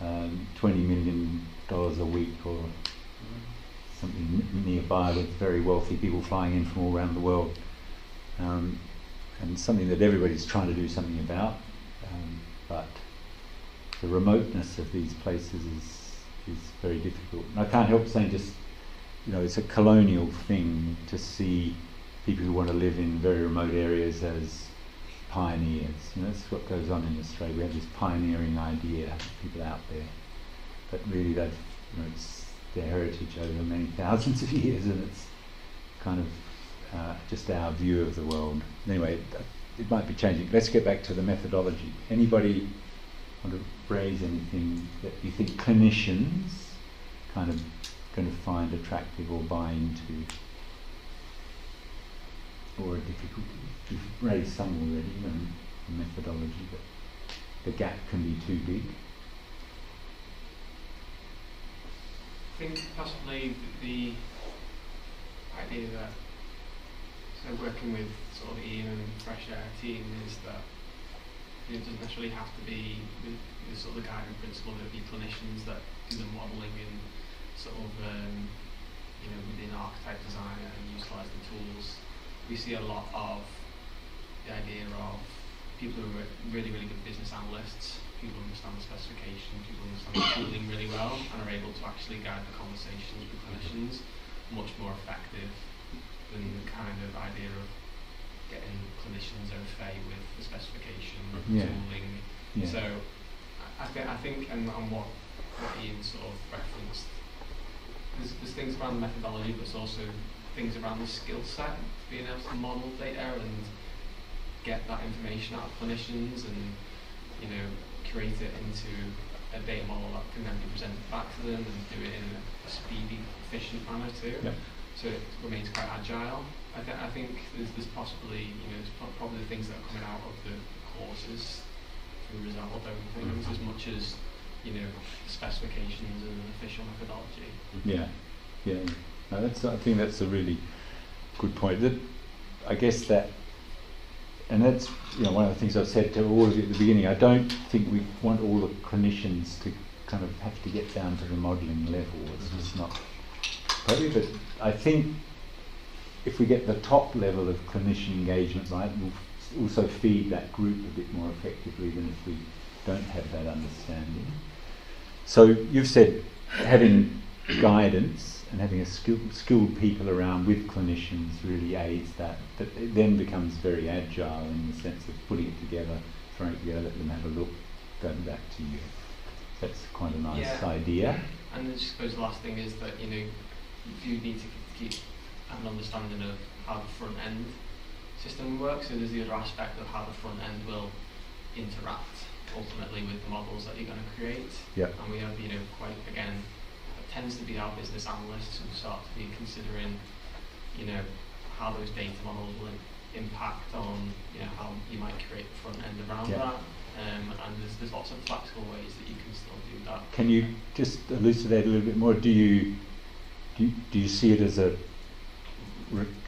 in $20 million a week or something nearby, with very wealthy people flying in from all around the world, and something that everybody's trying to do something about, but the remoteness of these places is very difficult. And I can't help saying, just, it's a colonial thing to see people who want to live in very remote areas as pioneers. That's what goes on in Australia. We have this pioneering idea, people out there, but really it's their heritage over many thousands of years, and it's kind of just our view of the world. Anyway, it might be changing. Let's get back to the methodology. Anybody want to raise anything that you think clinicians kind of going to find attractive or buy into, or a difficulty? You've raised some already, the methodology, but the gap can be too big. I think possibly the idea that, so working with sort of Ian and Fresh Air team, is that it doesn't necessarily have to be the sort of the guiding principle of the clinicians that do the modelling and sort of within archetype design and utilise the tools. We see a lot of the idea of people who are really, really good business analysts, people who understand the specification, people who understand the tooling really well, and are able to actually guide the conversations with clinicians, much more effective than the kind of idea of getting clinicians au fait with the specification, tooling. Yeah. So I think and what Ian sort of referenced, there's things around the methodology, but it's also things around the skill set, being able to model data and get that information out of clinicians, and create it into a data model that can then be presented back to them, and do it in a speedy, efficient manner too. Yep. So it remains quite agile. I think there's possibly there's probably things that are coming out of the courses to resolve those things as much as specifications and an official methodology. Yeah. No, I think that's a really good point. That I guess that, and that's one of the things I've said to all of you at the beginning. I don't think we want all the clinicians to kind of have to get down to the modelling level. It's just not probably, but I think if we get the top level of clinician engagement right, we'll also feed that group a bit more effectively than if we don't have that understanding. So you've said having guidance and having a skilled people around with clinicians really aids that, but it then becomes very agile in the sense of putting it together, throwing it together, let them have a look, going back to you. That's quite a nice idea. And I suppose the last thing is that, you know, you need to keep an understanding of how the front end system works. So there's the other aspect of how the front end will interact ultimately with the models that you're going to create. Yep. And we have, you know, quite, again, it tends to be our business analysts who start to be considering, you know, how those data models will impact on, you know, how you might create the front end around that. And there's lots of flexible ways that you can still do that. Can you just elucidate a little bit more? Do you see it as a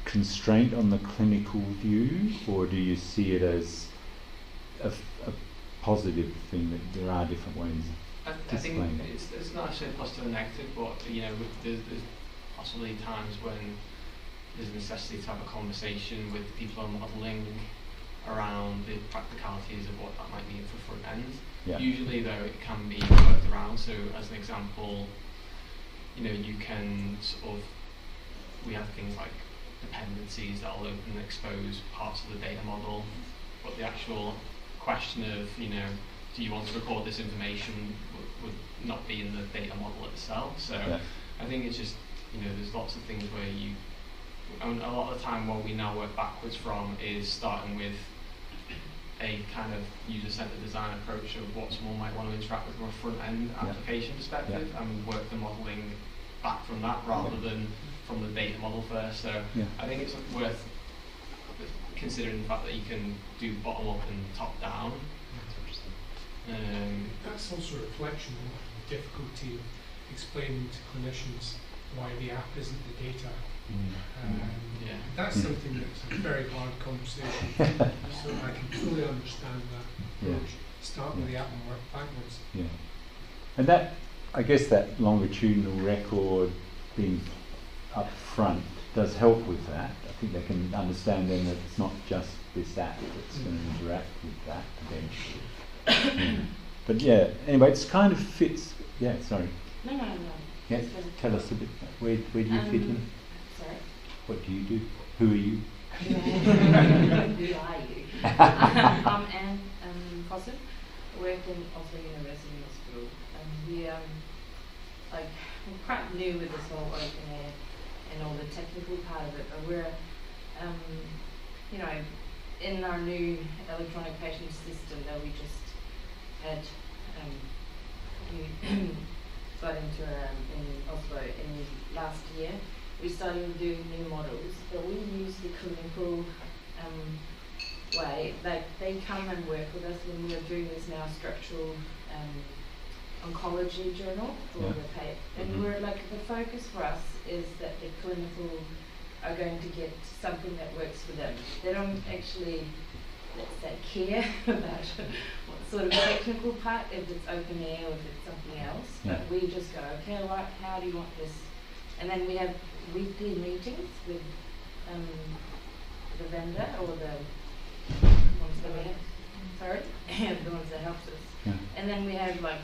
constraint on the clinical view, or do you see it as a positive thing that there are different ways of displaying it? It's not necessarily positive and negative, but you know, there's possibly times when there's a necessity to have a conversation with people on modelling around the practicalities of what that might mean for front end. Yeah. Usually though it can be worked around, so as an example, you know, you can sort of, we have things like dependencies that will open and expose parts of the data model, but the actual question of, you know, do you want to record this information would not be in the data model itself. So I think it's just, you know, there's lots of things where you, and a lot of the time what we now work backwards from is starting with a kind of user-centered design approach of what someone might want to interact with from a front-end application perspective, and work the modelling back from that rather than from the data model first. So I think it's worth considering the fact that you can do bottom-up and top-down. That's also a reflection on the difficulty of explaining to clinicians why the app isn't the data. That's something that's a very hard conversation. So I can fully understand that approach. Start with the app and work backwards. Yeah. And that, I guess that longitudinal record being up front does help with that. I think they can understand then that it's not just this app that's going to interact with that eventually. But yeah, anyway, it's kind of fits. Yeah, sorry. No. Yeah, tell us a bit. Where do you fit in? Sorry. What do you do? Who are you? Who are you? I'm Anne Fossett. I work in Oslo University Hospital. We're quite new with this whole openEHR and all the technical part of it, but we're, you know, in our new electronic patient system that we just had, we got into in Oslo in last year. We started doing new models, but we use the clinical way. Like they come and work with us when we are doing this now structural oncology journal for the paper. And we're like, the focus for us is that the clinical are going to get something that works for them. They don't actually, let's say, care about what sort of technical part, if it's openEHR or if it's something else. But we just go, okay, right, how do you want this? And then we have weekly meetings with the vendor or the ones that we have, the ones that helps us. And then we have like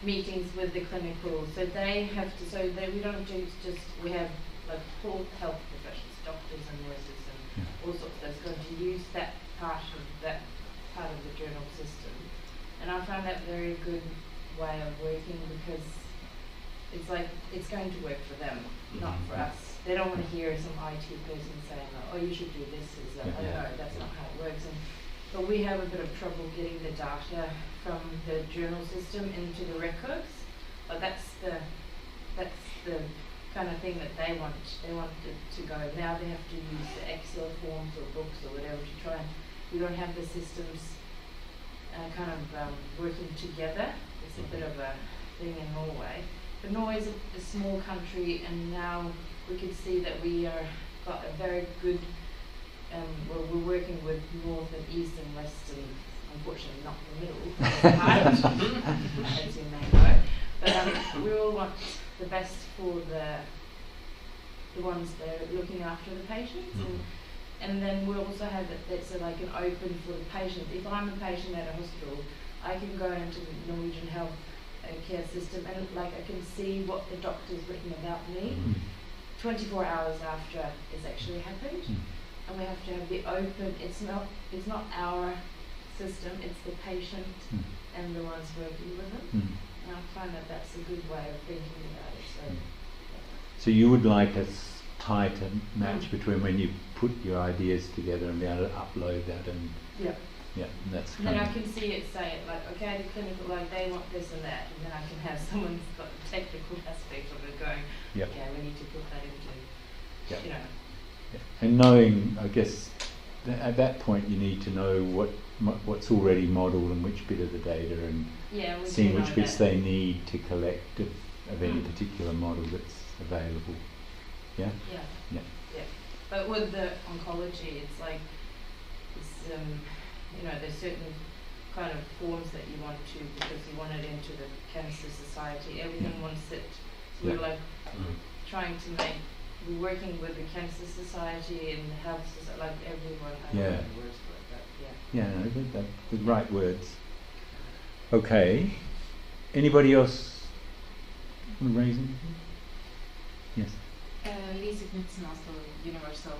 meetings with the clinical, so they have to, so they, we don't do just, we have like full health professionals, doctors and nurses and all sorts that's going to use that part of the journal system. And I find that very good way of working because it's like, it's going to work for them, not for us. They don't want to hear some IT person saying, oh, you should do this. No, that's not how it works. But we have a bit of trouble getting the data from the journal system into the records. But that's the kind of thing that they want. They want it to go. Now they have to use the Excel forms or books or whatever to try and, we don't have the systems working together. It's a bit of a thing in Norway. But Norway is a small country, and now we can see that we are got a very good, we're working with North and East and Western unfortunately not in the middle, as you may know. But we all want the best for the ones that are looking after the patients. And then we also have it that's like an open for the patient. If I'm a patient at a hospital, I can go into the Norwegian health care system and like I can see what the doctor's written about me 24 hours after it's actually happened. And we have to have the open, it's not our system, it's the patient and the ones working with them. And I find that that's a good way of thinking about it. So you would like a tight match between when you put your ideas together and be able to upload that and and that's and then I can see it say it like, okay, the clinical, like they want this and that, and then I can have someone's got the technical aspect of it going, okay, we need to put that into, you know. And knowing, I guess, at that point you need to know what's already modelled and which bit of the data and seeing which bits they need to collect of any particular model that's available. Yeah? Yeah. But with the oncology, it's like, you know, there's certain kind of forms that you want to, because you want it into the Cancer Society. Everyone wants it. So we're like trying to make, we're working with the Cancer Society and the Health Society, like everyone. I don't know the words for it, but Yeah, no, the right words. Okay. Anybody else want to raise anything? Yes. Lise Knudsen, also Universal.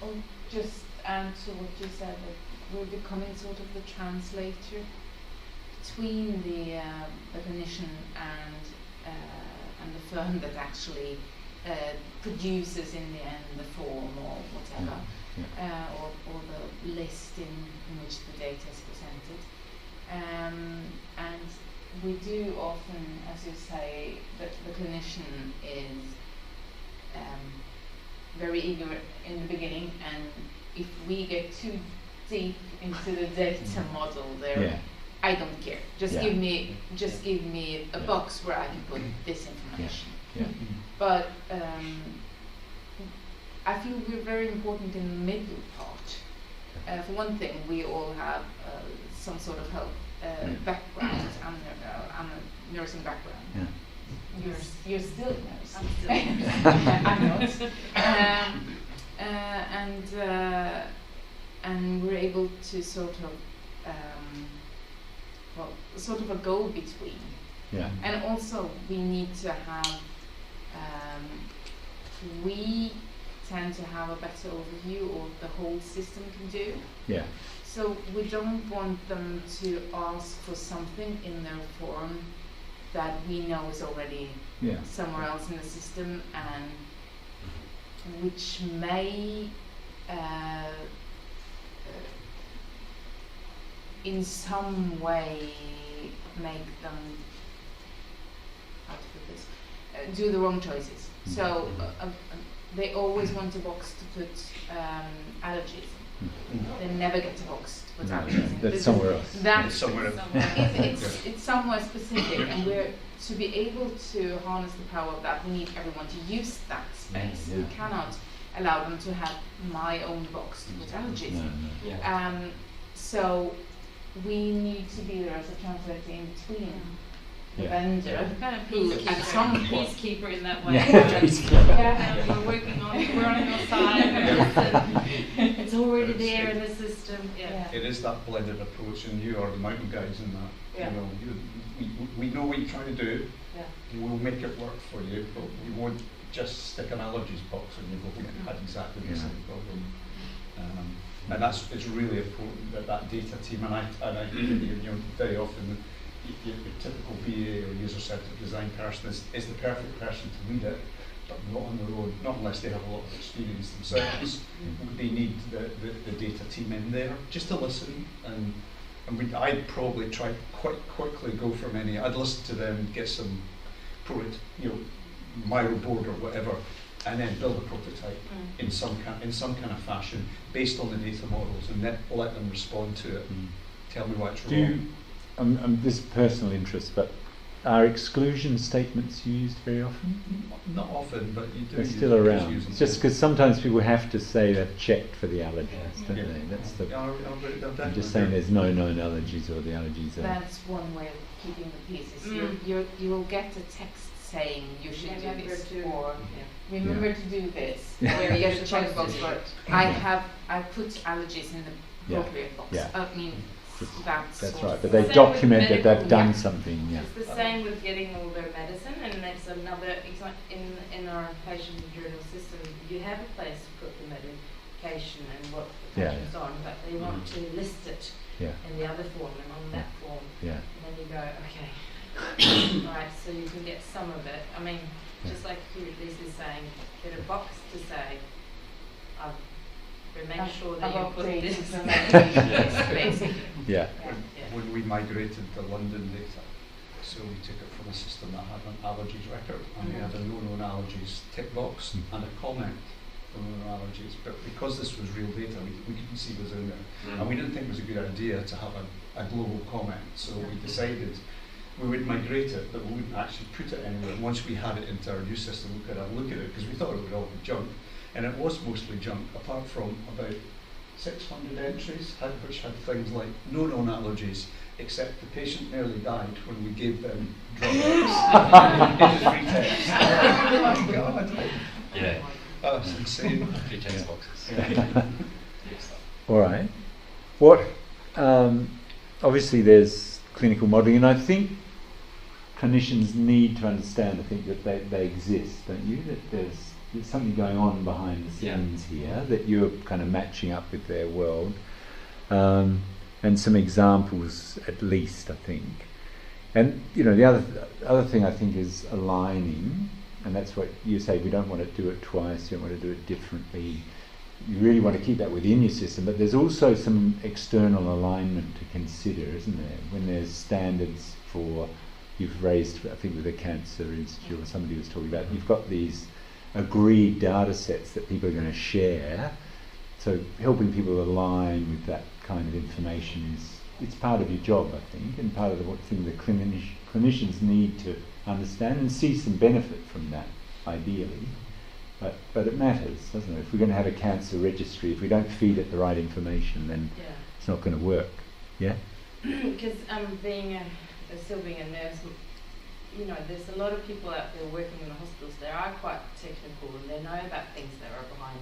I'll just add to what you said, that we're becoming sort of the translator between the clinician and the firm that actually produces in the end the form or whatever, or the list in which the data is presented. And we do often, as you say, that the clinician is very eager in the beginning, and if we get too deep into the data model there, I don't care. Just give me a box where I can put this information. But I feel we're very important in the middle part. For one thing, we all have some sort of health background. I'm a nursing background. You're still a nurse. I'm still a nurse. I'm not. And we're able to sort of a go-between. And also we need to have, we tend to have a better overview of the whole system can do. So we don't want them to ask for something in their form that we know is already somewhere else in the system, and which may in some way make them, how to put this, do the wrong choices. So they always want a box to put allergies. They never get a box to put allergies. That's somewhere else. It's somewhere else. It's somewhere specific, and we're to be able to harness the power of that. We need everyone to use that space. We cannot allow them to have my own box to put allergies. So we need to be there as a translator in between the vendor, kind of peacekeeper in that way. We're working on it. We're on your side. It's already there in the system. It is that blended approach, and you are the mountain guys in that. You know, we know what you're trying to do. We'll make it work for you, but we won't just stick an allergies box and you go, we had exactly the same problem. And it's really important that that data team, and I agree with you, very often your typical BA or user-centered design person is the perfect person to lead it, but not on their own, not unless they have a lot of experience themselves. They need the data team in there just to listen, and I'd probably try quite quickly go for many. I'd listen to them, get some Miro board or whatever, and then build a prototype in some kind of fashion based on the data models, and then let them respond to it. Tell me what's wrong. This is personal interest, but are exclusion statements used very often? Not often, but you do. They're still use around. them. It's just because sometimes people have to say they've checked for the allergies, don't Yeah. they? That's the. Yeah, but they're I'm definitely just saying good. there's no known allergies or the allergies are. That's one way of keeping the peace. Is Mm. you will get a text saying you should do Remember this to- or yeah. remember to do this. Yeah. Or you get a You're supposed checkbox to. for I put allergies in the Yeah. appropriate box. Yeah. I mean That's sort right, of- but they Same document with that they've medical, done yeah. something. Yeah. It's the same with getting all their medicine, and that's another in our patient journal system. You have a place to put the medication and what the Yeah, patient's on, but they want to list it Yeah. in the other form and on that form. Yeah. And then you go, okay, right, so you can get some of it. I mean, just like Lisa's saying, get a box to say, make sure that you put this. Yes, basically. Yeah. When we migrated the London data, so we took it from a system that had an allergies record, and we had a no known allergies tick box and a comment for no known allergies. But because this was real data, we couldn't see what was in there. And we didn't think it was a good idea to have a global comment. So we decided we would migrate it, but we wouldn't actually put it anywhere. And once we had it into our new system, we could have a look at it, because we thought it would all be junk. And it was mostly junk, apart from about 600 entries, which had things like no known allergies, except the patient nearly died when we gave them drugs. It was free text. Oh my God. Yeah. That's insane. Free text boxes. Yeah. All right. What? Obviously, there's clinical modelling, and I think clinicians need to understand. I think that they exist, don't you? That there's something going on behind the scenes here that you're kind of matching up with their world, and some examples at least, I think. And the other thing I think is aligning, and that's what you say. We don't want to do it twice. You don't want to do it differently. You really want to keep that within your system, but there's also some external alignment to consider, isn't there? When there's standards for, you've raised, I think with the Cancer Institute or somebody was talking about, you've got these agreed data sets that people are going to share. So helping people align with that kind of information it's part of your job, I think, and part of the thing that clinicians need to understand and see some benefit from that, ideally. But it matters, doesn't it? If we're going to have a cancer registry, if we don't feed it the right information, then it's not going to work. Yeah? Because still being a nurse, there's a lot of people out there working in the hospitals. They are quite technical, and they know about things that are behind,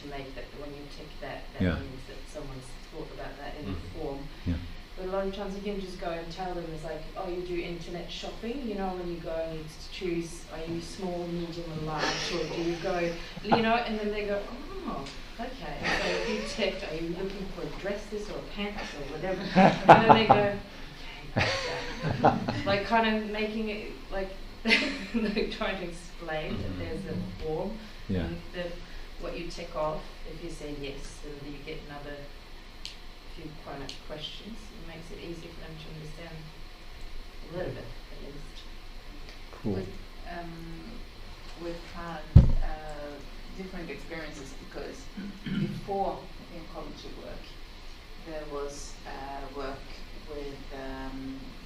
to make that, when you tick that means that someone's thought about that in a form. Yeah. But a lot of times you can just go and tell them, it's like, oh, you do internet shopping, when you go and you choose, are you small, medium or large, or do you go, and then they go, oh, okay. So if you tick, are you looking for a dresses or pants or whatever? And then they go, okay. Like kind of making it, like, like trying to explain that there's a form, and that what you tick off, if you say yes, then you get another few questions. It makes it easy for them to understand a little bit, at least. Cool. We've had different experiences, because before the oncology work, there was work with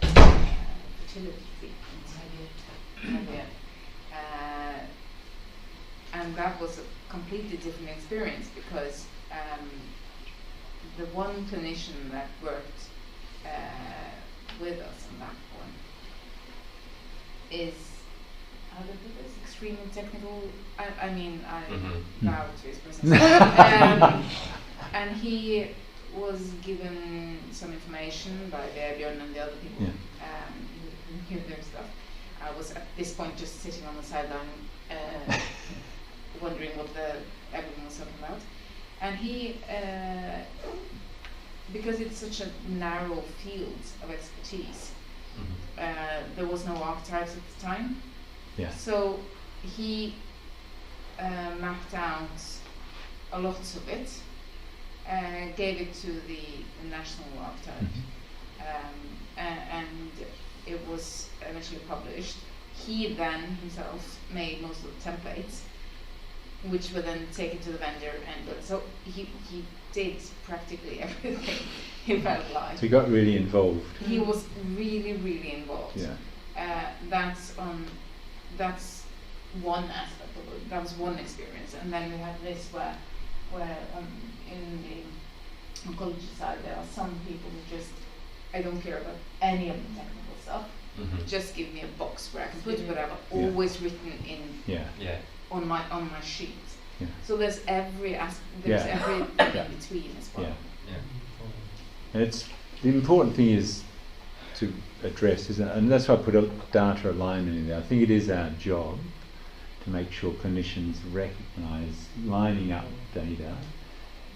fertility treatments, and that was a completely different experience, because the one clinician that worked with us on that one is, how do I put this, extremely technical. I bow to his presence. And he was given some information by Björn and the other people who knew their stuff. I was at this point just sitting on the sideline, wondering what everyone was talking about. And he, because it's such a narrow field of expertise, there was no archetypes at the time. Yeah. So he mapped out a lot of it, gave it to the national archetype, and it was eventually published. He then himself made most of the templates, which were then taken to the vendor, and so he did practically everything he felt like. So he got really involved. He was really, really involved. Yeah. that's one aspect of it. That was one experience, and then we have this where in the oncology side there are some people who just, I don't care about any of the technical stuff. Just give me a box where I can put whatever, always written in on my sheet. Yeah. So there's everything in between as well. And it's the important thing is to address, isn't it? And that's why I put a data alignment in there. I think it is our job to make sure clinicians recognise lining up data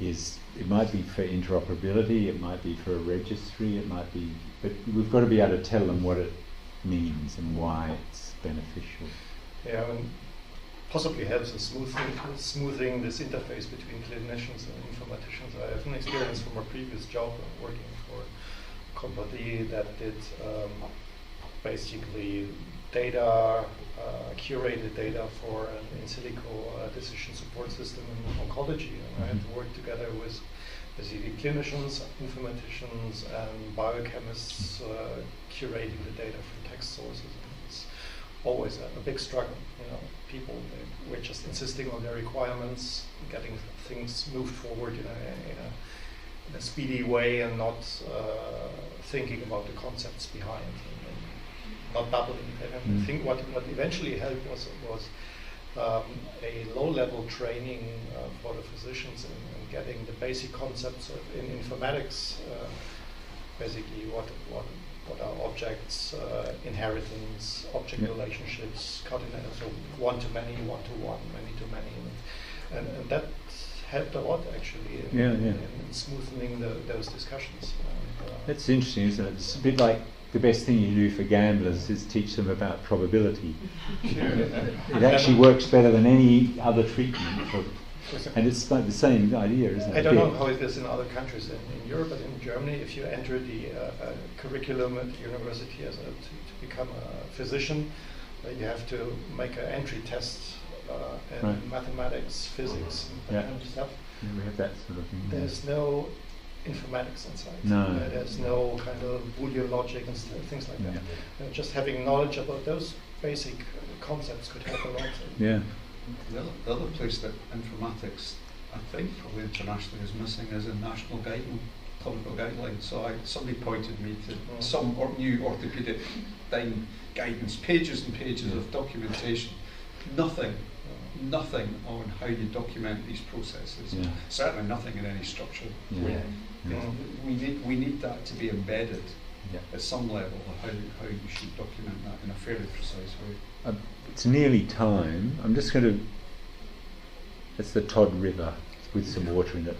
it might be for interoperability, it might be for a registry, it might be, but we've got to be able to tell them what it means and why it's beneficial. Yeah, and possibly helps in smoothing this interface between clinicians and informaticians. I have an experience from a previous job working for a company that did basically data, curated data for an in silico decision support system in oncology. And I had to work together with basically clinicians, informaticians, and biochemists curating the data from text sources. And it's always a big struggle. People were just insisting on their requirements, getting things moved forward in a speedy way, and not thinking about the concepts behind. Not doubling. And I think what eventually helped was a low-level training for the physicians in getting the basic concepts in informatics, basically what are objects, inheritance, object relationships, coordinates, so one-to-many, one-to-one, many-to-many, and that helped a lot actually in smoothing those discussions. That's interesting, isn't it? It's a bit like the best thing you do for gamblers is teach them about probability. It actually works better than any other treatment. And it's like the same idea, isn't it? I don't know how it is in other countries in Europe, but in Germany, if you enter the curriculum at the university to become a physician, you have to make an entry test in mathematics, physics, and that kind of stuff. Yeah, we have that sort of thing. There's no informatics inside. No. There's no kind of Boolean logic and things like that. Just having knowledge about those basic concepts could help a lot. Yeah. The other place that informatics, I think, probably internationally is missing is in national clinical guidelines. So somebody pointed me to some new orthopaedic guidance, pages and pages of documentation. Nothing on how you document these processes. Certainly nothing in any structure. We need that to be embedded at some level of how you should document that in a fairly precise way. It's nearly time. I'm just going to. That's the Todd River with some water in it.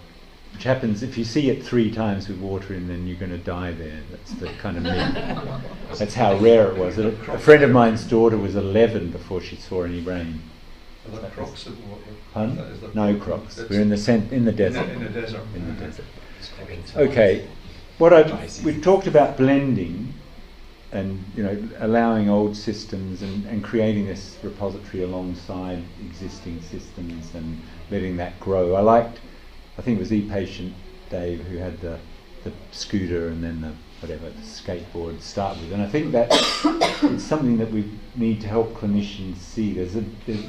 Which happens if you see it 3 times with water in, then you're going to die there. That's the kind of myth. That's how rare it was. A friend of mine's daughter was 11 before she saw any rain. Are there crocs in the water? Pardon? No crocs. We're in the desert. In the desert. In the desert. Okay. We've talked about blending and allowing old systems and creating this repository alongside existing systems and letting that grow. I think it was ePatient Dave who had the scooter and then the skateboard to start with, and I think that it's something that we need to help clinicians see. There's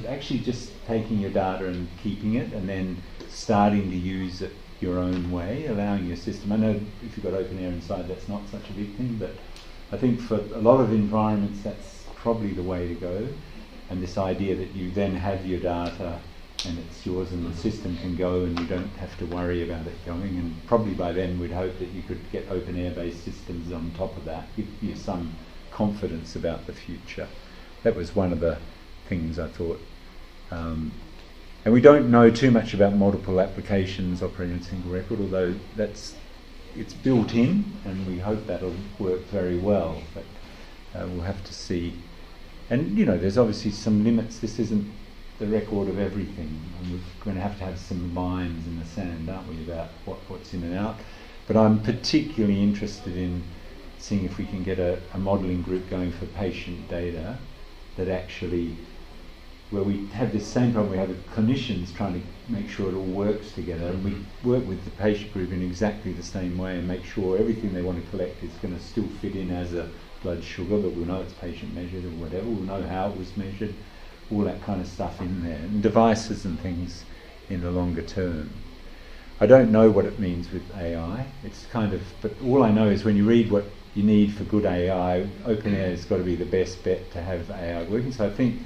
actually just taking your data and keeping it and then starting to use it your own way, allowing your system. I know if you've got openEHR inside that's not such a big thing, but I think for a lot of environments that's probably the way to go, and this idea that you then have your data and it's yours and the system can go and you don't have to worry about it going, and probably by then we'd hope that you could get openEHR based systems on top of that, give you some confidence about the future. That was one of the things I thought. And we don't know too much about multiple applications operating in a single record, although it's built in and we hope that'll work very well, but we'll have to see. And there's obviously some limits. This isn't the record of everything, and we're going to have some lines in the sand, aren't we, about what's in and out. But I'm particularly interested in seeing if we can get a modelling group going for patient data that actually, where we have this same problem we have with clinicians trying to make sure it all works together, and we work with the patient group in exactly the same way and make sure everything they want to collect is going to still fit in as a blood sugar, but we'll know it's patient measured or whatever. We'll know how it was measured, all that kind of stuff in there, and devices and things in the longer term. I don't know what it means with AI. It's kind of, but all I know is when you read what you need for good AI, openEHR has got to be the best bet to have AI working. So I think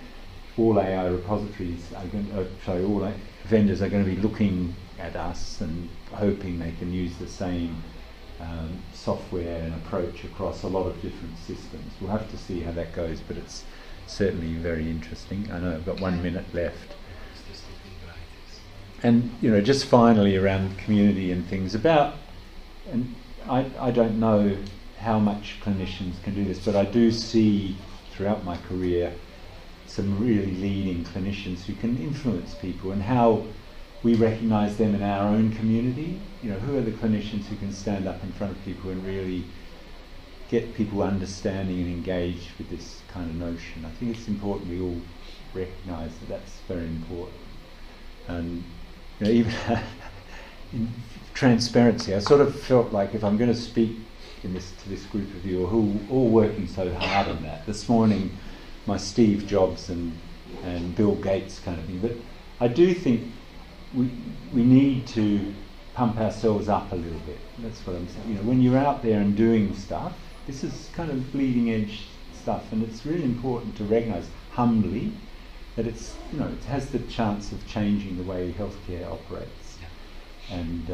all AI repositories are going to, all vendors are going to be looking at us and hoping they can use the same software and approach across a lot of different systems. We'll have to see how that goes, but it's certainly very interesting. I know I've got 1 minute left. And just finally around community and things about, and I don't know how much clinicians can do this, but I do see throughout my career some really leading clinicians who can influence people, and how we recognise them in our own community. Who are the clinicians who can stand up in front of people and really get people understanding and engaged with this kind of notion. I think it's important we all recognise that that's very important. And even in transparency, I sort of felt like if I'm going to speak to this group of you who are all working so hard on that, this morning my Steve Jobs and Bill Gates kind of thing, but I do think we need to pump ourselves up a little bit. That's what I'm saying. When you're out there and doing stuff, this is kind of bleeding edge stuff, and it's really important to recognise humbly that it's it has the chance of changing the way healthcare operates. And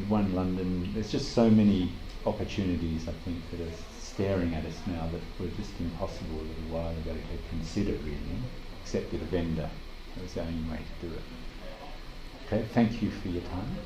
One London, there's just so many opportunities I think that are staring at us now that were just impossible a little while ago to consider really, except with a vendor. That was the only way to do it. Okay, thank you for your time.